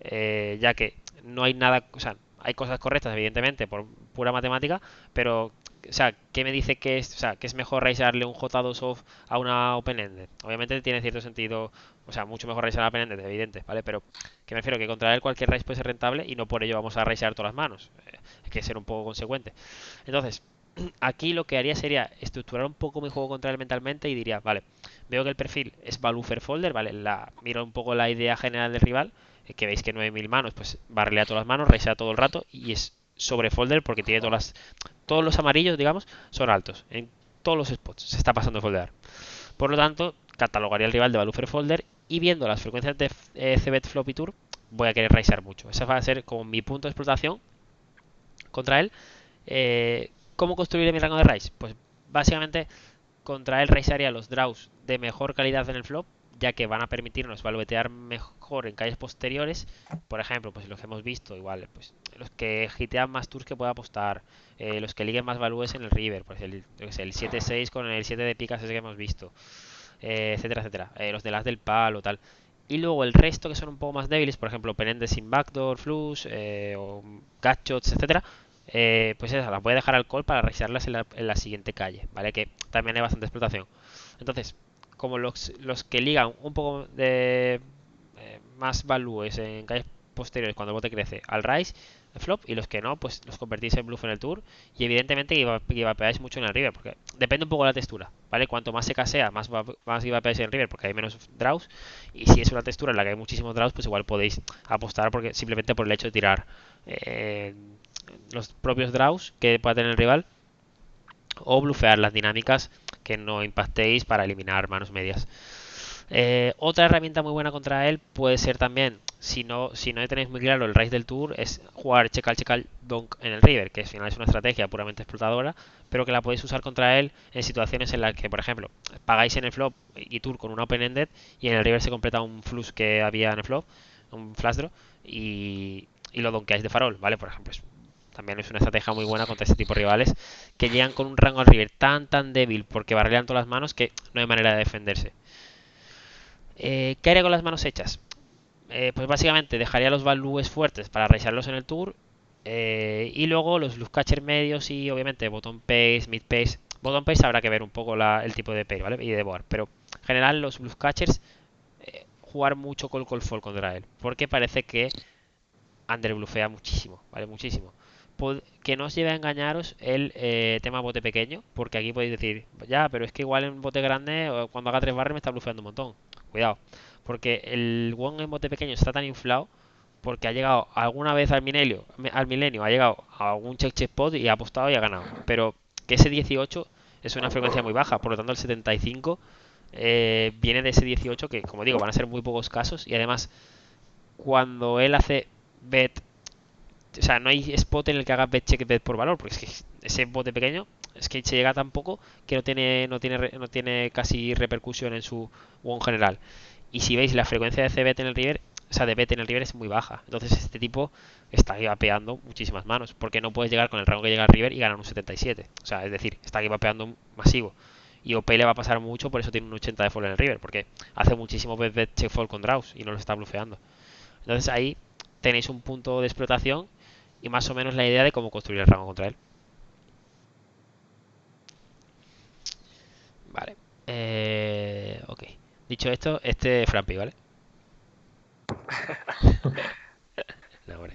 ya que no hay nada, o sea, hay cosas correctas, evidentemente, por pura matemática, pero, o sea, ¿qué me dice que es, o sea, que es mejor raisearle un J2 off a una open-ended? Obviamente tiene cierto sentido, o sea, mucho mejor raisear a open-ended, evidente, ¿vale? Pero que me refiero que contra él cualquier raise puede ser rentable y no por ello vamos a raisear todas las manos. Hay que ser un poco consecuente. Entonces, aquí lo que haría sería estructurar un poco mi juego contra él mentalmente y diría, vale, veo que el perfil es Value Folder, vale, miro un poco la idea general del rival, que veis que 9000 manos, pues barrelea todas las manos, raisea todo el rato y es sobre folder porque tiene todos los amarillos, digamos, son altos. En todos los spots se está pasando a foldear. Por lo tanto, catalogaría el rival de Value Folder y viendo las frecuencias de CBET Floppy Tour, voy a querer raisear mucho. Ese va a ser como mi punto de explotación contra él. ¿Cómo construiré mi rango de raise? Pues básicamente contra él raisearía los draws de mejor calidad en el flop, ya que van a permitirnos valuetear mejor en calles posteriores. Por ejemplo, pues los que hemos visto, igual, pues los que hitean más tours que pueda apostar, los que liguen más valúes en el river, pues el 7-6 con el 7 de picas ese que hemos visto, etcétera, etcétera. Los de las del palo, tal. Y luego el resto que son un poco más débiles, por ejemplo, pendientes sin backdoor, flush, o gatshots, etcétera. Pues esas las voy a dejar al call para revisarlas en la siguiente calle, ¿vale? Que también hay bastante explotación. Entonces, como los que ligan un poco de más valúes en calles posteriores cuando el bote crece al rise, flop, y los que no, pues los convertís en bluff en el tour, y evidentemente givapeáis mucho en el river, porque depende un poco de la textura, ¿vale? Cuanto más seca sea, más givapeáis en el river, porque hay menos draws, y si es una textura en la que hay muchísimos draws, pues igual podéis apostar porque simplemente por el hecho de tirar los propios draws que pueda tener el rival, o blufear las dinámicas que no impactéis para eliminar manos medias. Otra herramienta muy buena contra él puede ser también, si no tenéis muy claro el raise del tour, es jugar check al donk en el river, que al final es una estrategia puramente explotadora, pero que la podéis usar contra él en situaciones en las que, por ejemplo, pagáis en el flop y tour con una open ended y en el river se completa un flush que había en el flop, un flash draw, y lo donkeáis de farol, ¿vale? Por ejemplo, también es una estrategia muy buena contra este tipo de rivales que llegan con un rango al river tan débil porque barrean todas las manos que no hay manera de defenderse. ¿Qué haría con las manos hechas? Pues básicamente dejaría los values fuertes para raisearlos en el tour, y luego los bluff catcher medios y obviamente bottom pace, mid pace. Bottom pace habrá que ver un poco el tipo de pair, ¿vale? Y de board, pero en general los bluff catchers, jugar mucho call fold contra él, porque parece que underbluffea muchísimo, ¿vale? Muchísimo. Que no os lleve a engañaros el tema bote pequeño, porque aquí podéis decir, ya, pero es que igual en bote grande, cuando haga 3 barres me está blufeando un montón. Cuidado, porque el one en bote pequeño está tan inflado porque ha llegado alguna vez al milenio, ha llegado a algún check pot y ha apostado y ha ganado. Pero que ese 18 es una frecuencia muy baja, por lo tanto el 75 viene de ese 18 que, como digo, van a ser muy pocos casos, y además cuando él hace bet, o sea, no hay spot en el que haga bet check bet por valor, porque es que ese bote pequeño es que se llega tan poco que no tiene casi repercusión en su won general. Y si veis la frecuencia de c-bet en el river, o sea, de bet en el river es muy baja. Entonces este tipo está givapeando muchísimas manos, porque no puedes llegar con el rango que llega al river y ganar un 77. O sea, es decir, está givapeando masivo. Y OP le va a pasar mucho, por eso tiene un 80 de fold en el river, porque hace muchísimo bet check fold con draws y no lo está blufeando. Entonces ahí tenéis un punto de explotación y más o menos la idea de cómo construir el rango contra él. Vale. Ok. Dicho esto, este Frampi, ¿vale? No, hombre.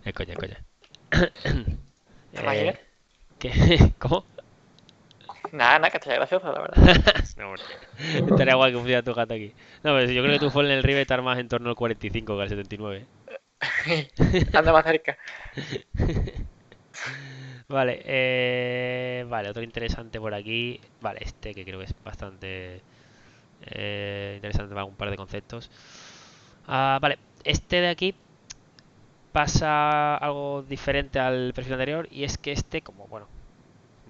Es coña, es coña. ¿Te imaginas? ¿Cómo? Nada, que estaría gracioso, la verdad. No, hombre. Estaría guay que pusiera tu gato aquí. No, pero yo creo que tu fall en el river estar más en torno al 45 que al 79. Anda más cerca. Vale, vale, otro interesante por aquí. Vale, este que creo que es bastante interesante para un par de conceptos. Vale, este de aquí pasa algo diferente al perfil anterior, y es que este, como bueno,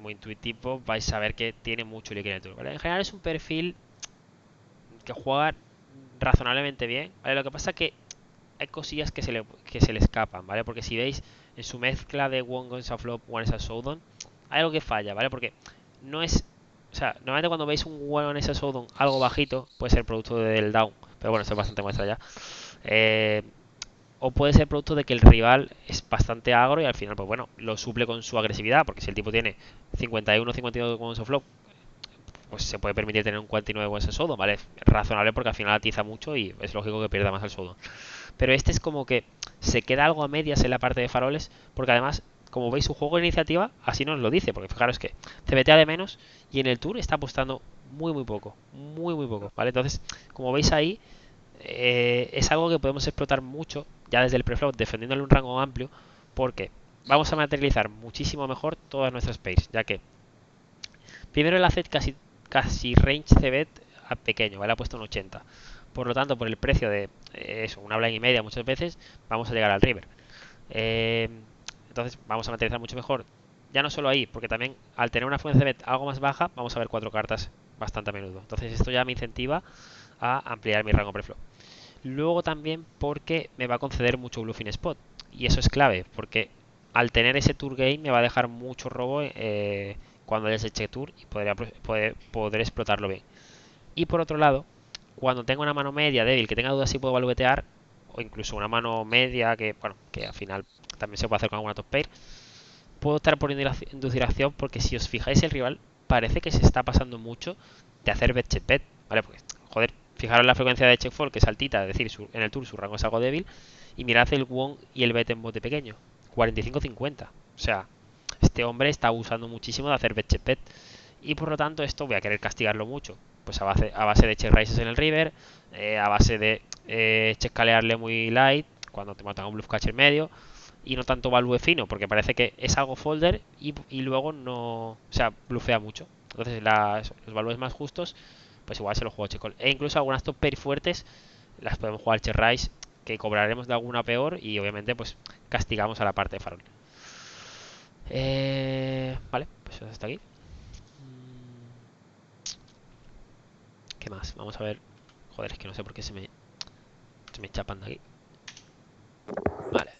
muy intuitivo, vais a ver que tiene mucho líquido en el tour, ¿vale? En general es un perfil que juega razonablemente bien, ¿vale? Lo que pasa es que hay cosillas que se le escapan, ¿vale? Porque si veis en su mezcla de One Guns a Flop, One is a Showdown, hay algo que falla, ¿vale? Porque no es... O sea, normalmente cuando veis un One is a Showdown algo bajito, puede ser producto del down, pero bueno, esto es bastante muestra ya. O puede ser producto de que el rival es bastante agro y al final, pues bueno, lo suple con su agresividad, porque si el tipo tiene 51 52 One of Flop, pues se puede permitir tener un 49 One of Showdown, ¿vale? Es razonable porque al final atiza mucho y es lógico que pierda más al Showdown. Pero este es como que se queda algo a medias en la parte de faroles, porque además, como veis, su juego de iniciativa así nos lo dice, porque fijaros que CBTA de menos y en el tour está apostando muy poco, muy poco, ¿vale? Entonces, como veis ahí, es algo que podemos explotar mucho ya desde el preflop, defendiéndole un rango amplio, porque vamos a materializar muchísimo mejor todas nuestras pairs, ya que primero el hace casi range CBET a pequeño, ¿vale? Ha puesto un 80. Por lo tanto, por el precio de eso, una blind y media muchas veces, vamos a llegar al river. Entonces vamos a materializar mucho mejor. Ya no solo ahí, porque también al tener una frecuencia de bet algo más baja, vamos a ver 4 cartas bastante a menudo. Entonces esto ya me incentiva a ampliar mi rango preflop. Luego también porque me va a conceder mucho bluffing spot. Y eso es clave, porque al tener ese tour game me va a dejar mucho robo cuando haya ese check tour y poder explotarlo bien. Y por otro lado, cuando tenga una mano media débil que tenga dudas si puedo valuetear, o incluso una mano media que, bueno, que al final también se puede hacer con alguna top pair, puedo estar poniendo inducir acción, porque si os fijáis el rival parece que se está pasando mucho de hacer bet check bet, ¿vale? Porque, joder, fijaros la frecuencia de check fold que es altita, es decir, en el tour su rango es algo débil, y mirad el won y el bet en bote pequeño. 45-50. O sea, este hombre está abusando muchísimo de hacer bet check bet. Y por lo tanto esto voy a querer castigarlo mucho. Pues a base de check raises en el river, a base de checkalearle muy light, cuando te matan un bluff catcher medio, y no tanto value fino, porque parece que es algo folder y luego no... O sea, bluffea mucho. Entonces los values más justos, pues igual se los juego check call. E incluso algunas top pair fuertes las podemos jugar check raise, que cobraremos de alguna peor y obviamente pues castigamos a la parte de farol. Vale, pues hasta aquí. ¿Qué más? Vamos a ver. Joder, es que no sé por qué se me chapan de aquí. Vale.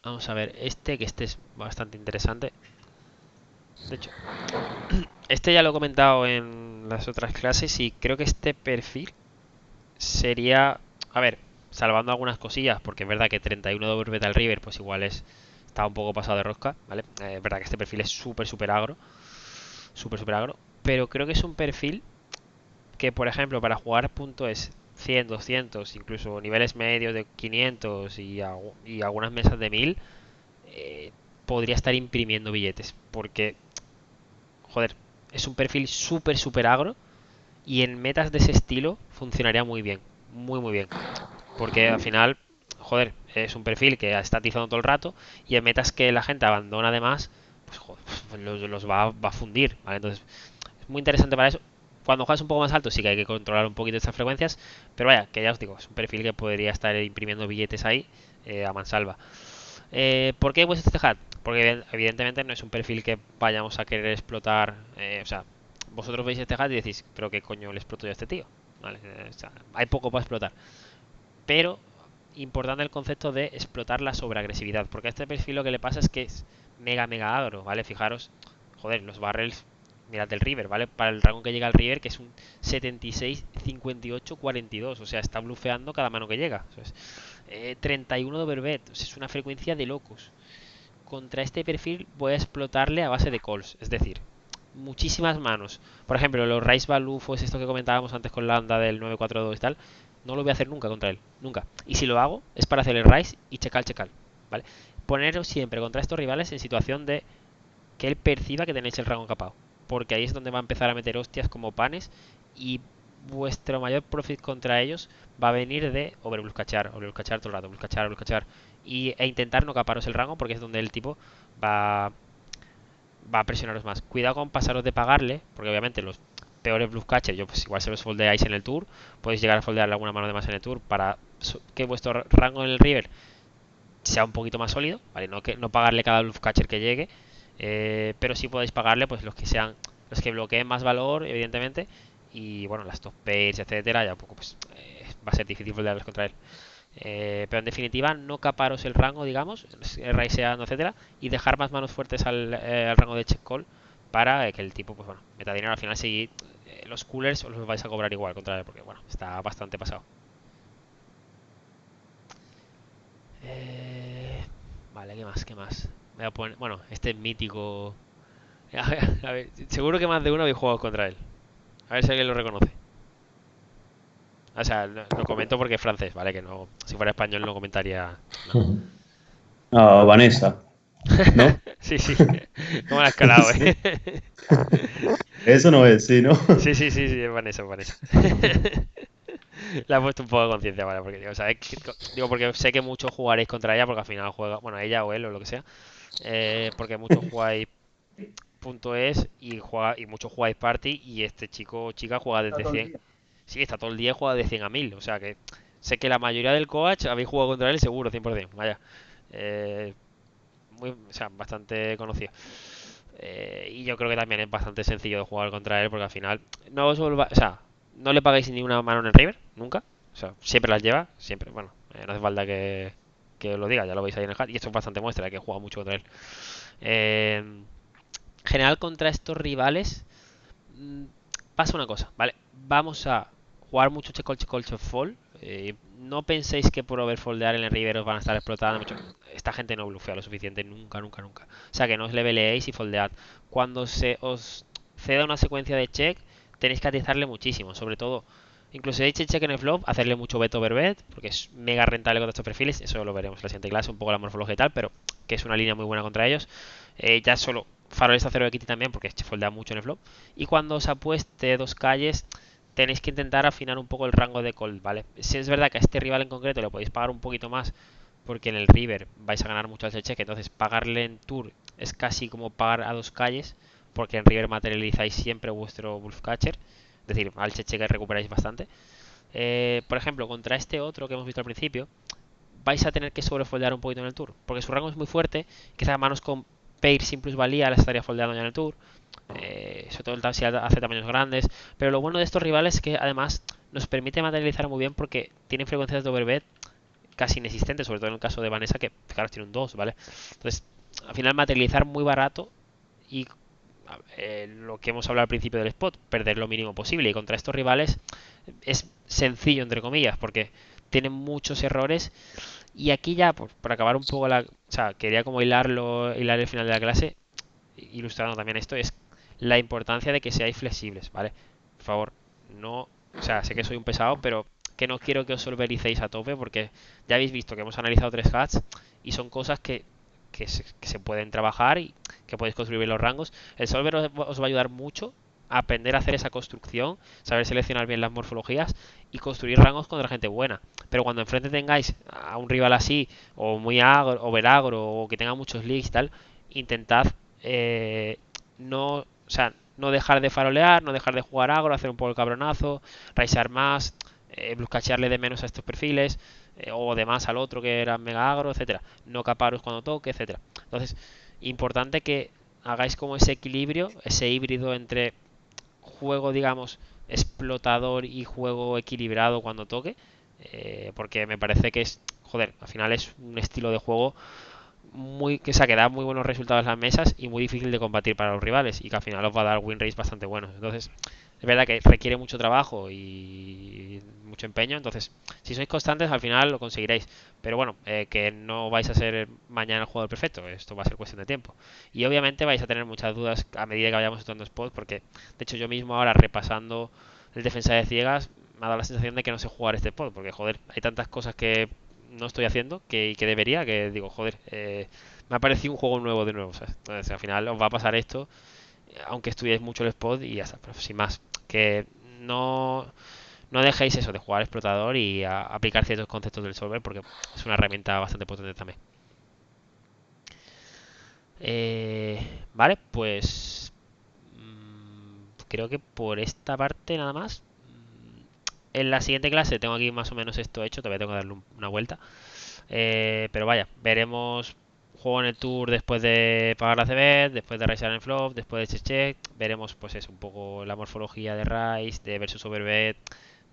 Vamos a ver este, que este es bastante interesante. De hecho, este ya lo he comentado en las otras clases y creo que este perfil sería... A ver, salvando algunas cosillas, porque es verdad que 31 de overbet al river, pues igual está un poco pasado de rosca, ¿vale? Es verdad que este perfil es súper agro. Súper agro. Pero creo que es un perfil que, por ejemplo, para jugar puntos 100, 200, incluso niveles medios de 500 y algunas mesas de 1000, podría estar imprimiendo billetes. Porque, joder, es un perfil súper agro y en metas de ese estilo funcionaría muy bien. Muy bien. Porque al final, joder, es un perfil que está atizando todo el rato y en metas que la gente abandona además, pues joder, los va a fundir, ¿vale? Entonces, es muy interesante para eso. Cuando juegas un poco más alto sí que hay que controlar un poquito estas frecuencias, pero vaya, que ya os digo, es un perfil que podría estar imprimiendo billetes ahí a mansalva. ¿Por qué vuestro hat? Porque evidentemente no es un perfil que vayamos a querer explotar. O sea, vosotros veis este hat y decís, pero ¿qué coño le exploto yo a este tío? ¿Vale? O sea, hay poco para explotar. Pero importante el concepto de explotar la sobreagresividad, porque a este perfil lo que le pasa es que es mega agro, ¿vale? Fijaros, joder, los barrels, mirad del river, ¿vale? Para el rango que llega al river, que es un 76, 58, 42, o sea, está blufeando cada mano que llega. O sea, 31 de overbet, o sea, es una frecuencia de locos. Contra este perfil voy a explotarle a base de calls, es decir, muchísimas manos. Por ejemplo, los raise value, pues esto que comentábamos antes con la onda del 942 y tal, no lo voy a hacer nunca contra él, nunca. Y si lo hago, es para hacer el rise y checar, ¿vale? Poneros siempre contra estos rivales en situación de que él perciba que tenéis el rango capado, porque ahí es donde va a empezar a meter hostias como panes y vuestro mayor profit contra ellos va a venir de overbluffcachar todo el rato, bluffcachar e intentar no caparos el rango, porque es donde el tipo va a presionaros más. Cuidado con pasaros de pagarle, porque obviamente los peores bluff catchers, yo pues igual se los foldeáis en el tour, podéis llegar a foldearle alguna mano de más en el tour para que vuestro rango en el river sea un poquito más sólido, ¿vale? No pagarle cada bluff catcher que llegue, pero sí podéis pagarle pues los que sean, los que bloqueen más valor, evidentemente, y bueno, las top pairs, etcétera, ya un poco pues va a ser difícil foldearlos contra él. Pero en definitiva, no caparos el rango, digamos, raiseando, etcétera, y dejar más manos fuertes al rango de check call para que el tipo, pues bueno, meta dinero. Al final, si los coolers os los vais a cobrar igual contra él, porque bueno, está bastante pasado. Vale, ¿qué más? Voy a poner, bueno, este es mítico. A ver, seguro que más de uno habéis jugado contra él. A ver si alguien lo reconoce. O sea, lo comento porque es francés, ¿vale? Que no, si fuera español no comentaría. No. Ah, Vanessa, ¿no? Sí. ¿Cómo la has calado, Eso no es, sí, ¿no? Sí, es Vanessa. Le ha puesto un poco de conciencia, ¿vale? Porque, o sea, digo, porque sé que muchos jugaréis contra ella, porque al final juega, bueno, ella o él o lo que sea. Porque muchos jugáis .es y muchos jugáis party y este chico o chica juega desde 100. Sí, está todo el día, juega de 100 a 1000. O sea que sé que la mayoría del coach habéis jugado contra él seguro, 100%. Vaya. O sea, bastante conocido. Y yo creo que también es bastante sencillo de jugar contra él porque al final no le pagáis ni una mano en el river, nunca. O sea, siempre las lleva, siempre. Bueno, no hace falta que os lo diga, ya lo veis ahí en el chat. Y esto es bastante muestra de que juega mucho contra él. En general, contra estos rivales pasa una cosa, ¿vale? Vamos a jugar mucho check fall. No penséis que por overfoldear en el river os van a estar explotando mucho. Esta gente no blufea lo suficiente nunca. O sea que no os leveleéis y foldead. Cuando se os ceda una secuencia de check, tenéis que atizarle muchísimo. Sobre todo, incluso si hecho check en el flop, hacerle mucho bet over bet, porque es mega rentable con estos perfiles. Eso lo veremos en la siguiente clase, un poco la morfología y tal, pero que es una línea muy buena contra ellos. Ya solo faroles a 0 de Kitty también, porque foldea mucho en el flop. Y cuando os apueste 2 calles, tenéis que intentar afinar un poco el rango de call, ¿vale? Si es verdad que a este rival en concreto le podéis pagar un poquito más, porque en el river vais a ganar mucho al cheque, entonces pagarle en tour es casi como pagar a 2 calles, porque en river materializáis siempre vuestro bluff catcher, es decir, al cheque recuperáis bastante. Por ejemplo, contra este otro que hemos visto al principio, vais a tener que sobrefoldear un poquito en el tour, porque su rango es muy fuerte, quizás manos con pair sin plusvalía la estaría foldeando ya en el tour, sobre todo si hace tamaños grandes, pero lo bueno de estos rivales es que además nos permite materializar muy bien porque tienen frecuencias de overbet casi inexistentes, sobre todo en el caso de Vanessa, que claro, tiene un 2, ¿vale? Entonces, al final materializar muy barato y lo que hemos hablado al principio del spot, perder lo mínimo posible, y contra estos rivales es sencillo, entre comillas, porque tienen muchos errores. Y aquí ya, por acabar un poco o sea, quería como hilar el final de la clase, ilustrando también esto, es la importancia de que seáis flexibles, ¿vale? Por favor, no, o sea, sé que soy un pesado, pero que no quiero que os solvericéis a tope, porque ya habéis visto que hemos analizado 3 hats y son cosas que se pueden trabajar y que podéis construir bien los rangos. El solver os va a ayudar mucho a aprender a hacer esa construcción, saber seleccionar bien las morfologías y construir rangos contra gente buena. Pero cuando enfrente tengáis a un rival así, o muy agro, o veragro, o que tenga muchos leaks y tal, intentad no dejar de farolear, no dejar de jugar agro, hacer un poco el cabronazo, raisear más, bluscachearle de menos a estos perfiles, o de más al otro que era mega agro, etcétera. No caparos cuando toque, etcétera. Entonces, importante que hagáis como ese equilibrio, ese híbrido entre juego, digamos, explotador y juego equilibrado cuando toque, porque me parece que es, joder, al final es un estilo de juego que da muy buenos resultados en las mesas y muy difícil de combatir para los rivales, y que al final os va a dar win rates bastante buenos. Entonces, es verdad que requiere mucho trabajo y mucho empeño, entonces si sois constantes al final lo conseguiréis, pero bueno, que no vais a ser mañana el jugador perfecto, esto va a ser cuestión de tiempo, y obviamente vais a tener muchas dudas a medida que vayamos entrando spot, porque de hecho yo mismo ahora repasando el defensa de ciegas me ha dado la sensación de que no sé jugar este spot, porque joder, hay tantas cosas que no estoy haciendo que debería, que digo, joder, me ha parecido un juego nuevo de nuevo, ¿sabes? Entonces al final os va a pasar esto, aunque estudiéis mucho el spot y ya está, pero sin más, que no dejéis eso de jugar explotador y aplicar ciertos conceptos del solver, porque es una herramienta bastante potente también. Vale, pues creo que por esta parte nada más. En la siguiente clase tengo aquí más o menos esto hecho, todavía tengo que darle una vuelta. Pero vaya, veremos juego en el tour después de pagar la CB, después de raisear en flop, después de check. Veremos pues eso, un poco la morfología de raise, de versus overbet,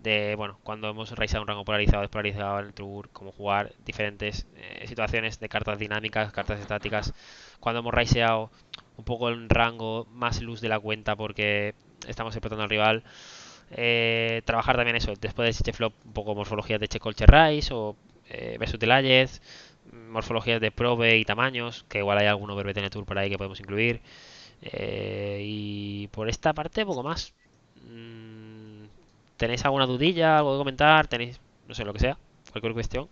de bueno, cuando hemos raiseado un rango polarizado, despolarizado en el tour, cómo jugar diferentes situaciones de cartas dinámicas, cartas estáticas, cuando hemos raiseado un poco en rango más luz de la cuenta porque estamos explotando al rival. Trabajar también eso, después de check flop, un poco morfologías de check call check raise o versus delayers, morfologías de probe y tamaños, que igual hay algún overbet en el tour por ahí que podemos incluir. Y por esta parte poco más. ¿Tenéis alguna dudilla, algo que comentar? ¿Tenéis, no sé, lo que sea? Cualquier cuestión.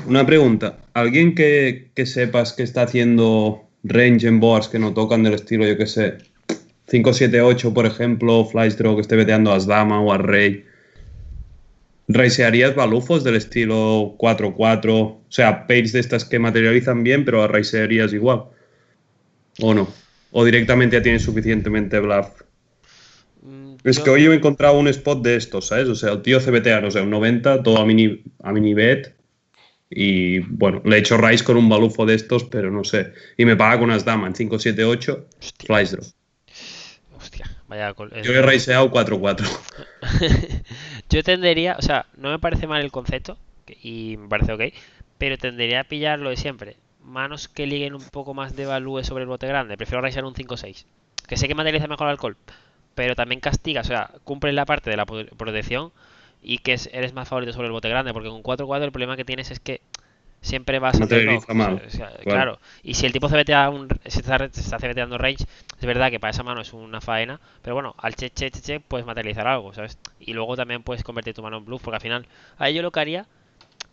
Una pregunta. ¿Alguien que sepas que está haciendo range en boards que no tocan del estilo, yo que sé, 5-7-8, por ejemplo, flash draw, que esté veteando a As-Dama o a Rey? ¿Raisearías balufos del estilo 4-4? O sea, pairs de estas que materializan bien, pero raisearías igual. ¿O no? ¿O directamente ya tienes suficientemente bluff? Es que hoy he encontrado un spot de estos, ¿sabes? O sea, el tío CBTA, no sé, un 90, todo a mini bet. Y bueno, le he hecho raise con un balufo de estos, pero no sé. Y me paga con unas damas en 5-7-8, flash draw. Hostia, vaya. Yo he raiseado 4-4. Yo tendería, o sea, no me parece mal el concepto y me parece ok, pero tendería a pillar lo de siempre. Manos que liguen un poco más de value sobre el bote grande. Prefiero raisear un 5-6. Que sé que materializa mejor el alcohol, pero también castiga, o sea, cumple la parte de la protección y que eres más favorito sobre el bote grande, porque con 4-4 el problema que tienes es que siempre vas a hacer mal. O sea, claro. Y si el tipo se está CBTeando range, es verdad que para esa mano es una faena, pero bueno, al check puedes materializar algo, ¿sabes? Y luego también puedes convertir tu mano en bluff, porque al final, ahí yo lo que haría,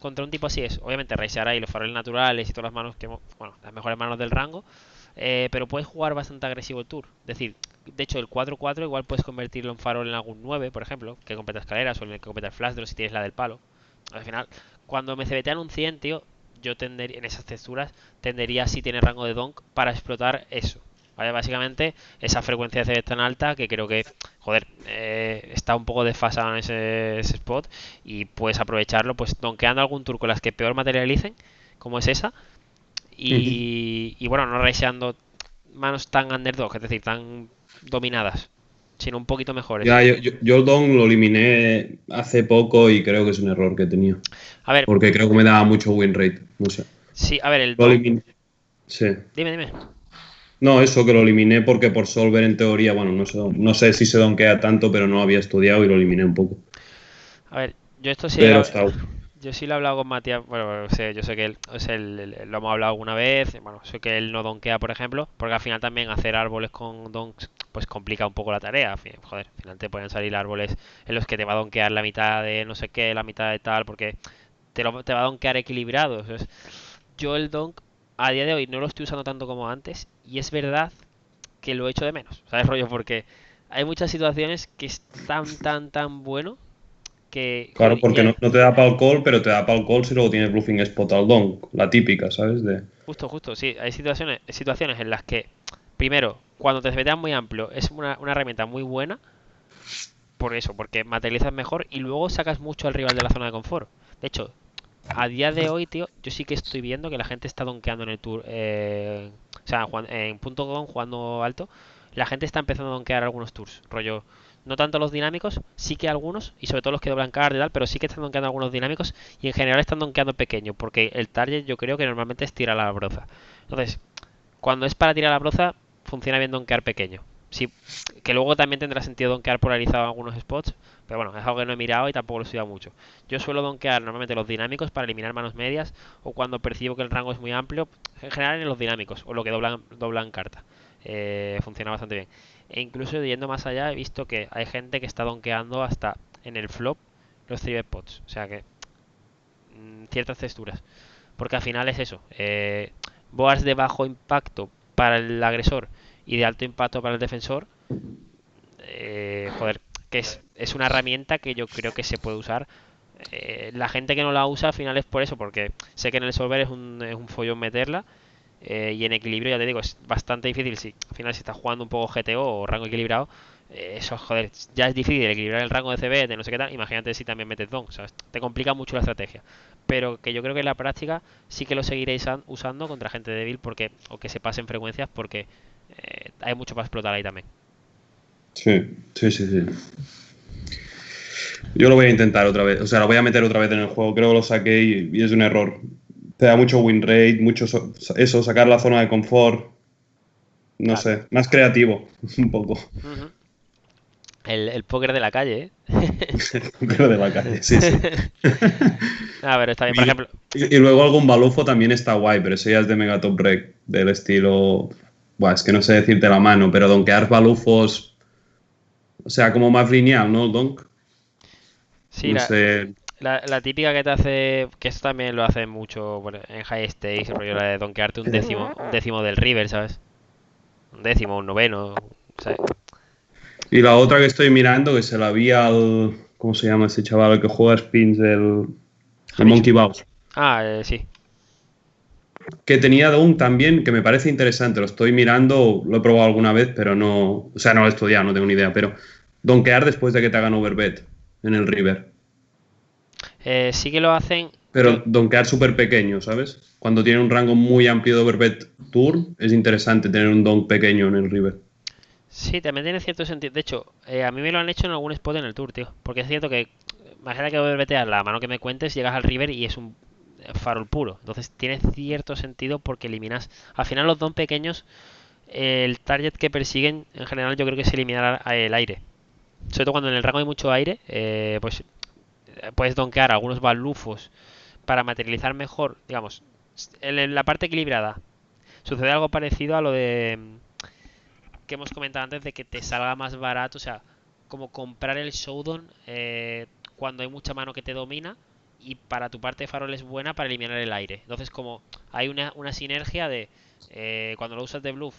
contra un tipo así es, obviamente, raisear ahí los faroles naturales y todas las manos bueno, las mejores manos del rango, pero puedes jugar bastante agresivo el tour. Es decir, de hecho, el 4-4 igual puedes convertirlo en farol en algún 9, por ejemplo, que completa escaleras o en el que completa el flash draw si tienes la del palo. Al final, cuando me CBTean un 100, tío, yo tendería, en esas texturas, tendería, si tiene rango de donk, para explotar eso. ¿Vale? Básicamente, esa frecuencia de CB tan alta que creo que, joder, está un poco desfasado en ese spot y puedes aprovecharlo, pues donkeando algún tour con las que peor materialicen, como es esa, y bueno, no raiseando manos tan underdog, es decir, tan dominadas, sino un poquito mejores. Ya, yo el Don lo eliminé hace poco y creo que es un error que tenía. A ver, Porque creo que me daba mucho win rate. No sé. sí, a ver, el Lo don... eliminé. Sí. Dime. No, eso que lo eliminé porque por Solver en teoría, bueno, no sé si se donkea tanto, pero no había estudiado y lo eliminé un poco. A ver, yo esto sí... Pero está... Yo sí lo he hablado con Matías, bueno, yo sé que él, lo hemos hablado alguna vez, bueno, sé que él no donkea, por ejemplo, porque al final también hacer árboles con donks pues complica un poco la tarea, joder, al final te pueden salir árboles en los que te va a donkear la mitad de no sé qué, la mitad de tal, porque te va a donkear equilibrado. Entonces, yo el donk a día de hoy no lo estoy usando tanto como antes, y es verdad que lo echo de menos, ¿sabes, rollo? Porque hay muchas situaciones que es tan bueno que... Claro, joder, porque no te da para el call, pero te da para el call si luego tienes bluffing spot al donk, la típica, ¿sabes? Justo, sí. Hay situaciones en las que, primero, cuando te meteas muy amplio, es una herramienta muy buena. Por eso, porque materializas mejor y luego sacas mucho al rival de la zona de confort. De hecho, a día de hoy, tío, yo sí que estoy viendo que la gente está donkeando en el tour. O sea, en punto .com, jugando alto, la gente está empezando a donkear algunos tours. Rollo, no tanto los dinámicos, sí que algunos, y sobre todo los que doblan card y tal, pero sí que están donkeando algunos dinámicos y en general están donkeando pequeño, porque el target yo creo que normalmente es tirar a la broza. Entonces, cuando es para tirar a la broza, funciona bien donkear pequeño. Sí, que luego también tendrá sentido donkear polarizado en algunos spots, pero bueno, es algo que no he mirado y tampoco lo he estudiado mucho. Yo suelo donkear normalmente los dinámicos para eliminar manos medias o cuando percibo que el rango es muy amplio, en general en los dinámicos o lo que doblan carta. Funciona bastante bien. E incluso yendo más allá he visto que hay gente que está donkeando hasta en el flop los 3 pots, o sea que ciertas texturas. Porque al final es eso, boards de bajo impacto para el agresor y de alto impacto para el defensor, joder, que es una herramienta que yo creo que se puede usar. La gente que no la usa al final es por eso, porque sé que en el solver es un follón meterla, y en equilibrio, ya te digo, es bastante difícil. Si al final si estás jugando un poco GTO o rango equilibrado, eso, joder, ya es difícil equilibrar el rango de CB, de no sé qué tal. Imagínate si también metes don, ¿sabes? Te complica mucho la estrategia. Pero que yo creo que en la práctica sí que lo seguiréis usando contra gente débil, porque o que se pasen frecuencias, porque hay mucho para explotar ahí también. Sí. Yo lo voy a intentar otra vez, o sea, lo voy a meter otra vez en el juego. Creo que lo saqué y es un error. Te da mucho win rate, mucho eso, sacar la zona de confort. No sé, más creativo, un poco. El póker de la calle, ¿eh? Pero de la calle, sí. A ver, está bien, por ejemplo. Y luego algún balufo también está guay, pero ese ya es de Mega Top Rec, del estilo... Buah, es que no sé decirte la mano, pero donkear balufos... O sea, como más lineal, ¿no? El donk. Sí, no sé... La típica que te hace, que eso también lo hace mucho bueno, en high stakes, el rollo de donkearte un décimo del river, ¿sabes? Un décimo, un noveno, ¿sabes? Y la otra que estoy mirando, que se la vi al... ¿Cómo se llama ese chaval? El que juega spins, el Monkey Bows. Sí. Que tenía Dunk también, que me parece interesante. Lo estoy mirando, lo he probado alguna vez, pero no... O sea, no lo he estudiado, no tengo ni idea. Pero donkear después de que te hagan overbet en el river. Sí que lo hacen. Pero donkear súper pequeño, ¿sabes? Cuando tiene un rango muy amplio de overbet tour, es interesante tener un donk pequeño en el river. Sí, también tiene cierto sentido. De hecho, a mí me lo han hecho en algún spot en el tour, tío. Porque es cierto que, imagina que overbeteas la mano que me cuentes, llegas al river y es un farol puro. Entonces tiene cierto sentido porque eliminas. Al final, los don pequeños, el target que persiguen, en general, yo creo que es eliminar el aire. Sobre todo cuando en el rango hay mucho aire, pues puedes donkear algunos balufos para materializar mejor, digamos, en la parte equilibrada. Sucede algo parecido a lo de que hemos comentado antes de que te salga más barato, o sea, como comprar el showdown cuando hay mucha mano que te domina, y para tu parte de farol es buena para eliminar el aire. Entonces como hay una sinergia de cuando lo usas de bluff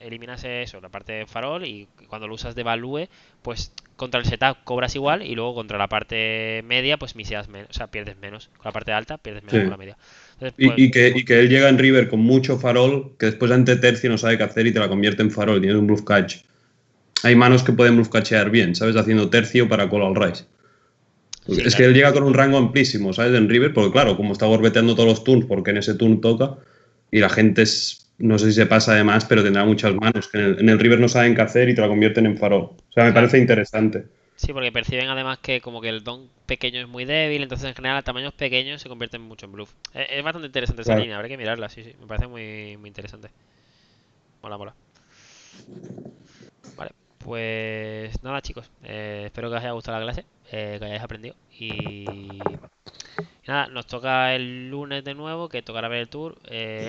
eliminas eso, la parte de farol, y cuando lo usas de value, pues contra el setup cobras igual y luego contra la parte media pues miseas menos, o sea, pierdes menos. Con la parte alta pierdes menos Sí. con la media. Entonces, pues, Y que él llega en river con mucho farol, que después ante tercio no sabe qué hacer y te la convierte en farol. Tienes un bluff catch. Hay manos que pueden bluff catchear bien, ¿sabes? Haciendo tercio para call al raise. sí, Es claro. que él llega con un rango amplísimo, ¿sabes? En river, porque claro, como está borbeteando todos los turns, porque en ese turn toca, y la gente no sé si se pasa de más, pero tendrá muchas manos que en el river no saben qué hacer y te la convierten en farol. O sea, me Claro. parece interesante. Sí, porque perciben además que como que el don pequeño es muy débil, entonces en general a tamaños pequeños se convierten mucho en bluff. Es bastante interesante esa Claro. línea, habrá que mirarla, sí, sí, me parece muy, muy interesante. Mola, mola. Vale, pues nada chicos, espero que os haya gustado la clase, que hayáis aprendido y nada, nos toca el lunes de nuevo, que tocará ver el tour.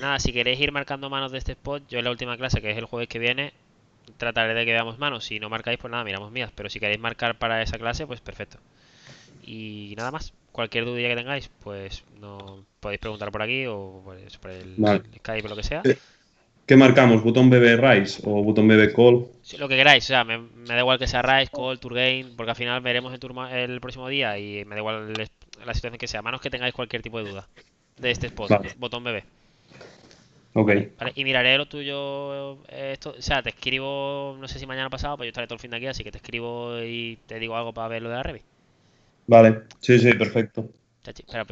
Nada, si queréis ir marcando manos de este spot, yo en la última clase, que es el jueves que viene, trataré de que veamos manos. Si no marcáis, pues nada, miramos mías. Pero si queréis marcar para esa clase, pues perfecto. Y nada más. Cualquier duda que tengáis, pues no podéis preguntar por aquí o pues, por el Vale. Skype o lo que sea. ¿Qué marcamos? ¿Botón BB Rise o botón BB Call? Sí, lo que queráis, o sea, me da igual que sea Rise, Call, Tour Game, porque al final veremos el próximo día y me da igual la situación que sea, a menos que tengáis cualquier tipo de duda de este spot, Vale. botón bebé. Ok. Vale, y miraré lo tuyo, esto, o sea, te escribo, no sé si mañana o pasado, pues yo estaré todo el fin de aquí, así que te escribo y te digo algo para ver lo de la Revi. Vale. Sí, sí, perfecto. Chachi, espera,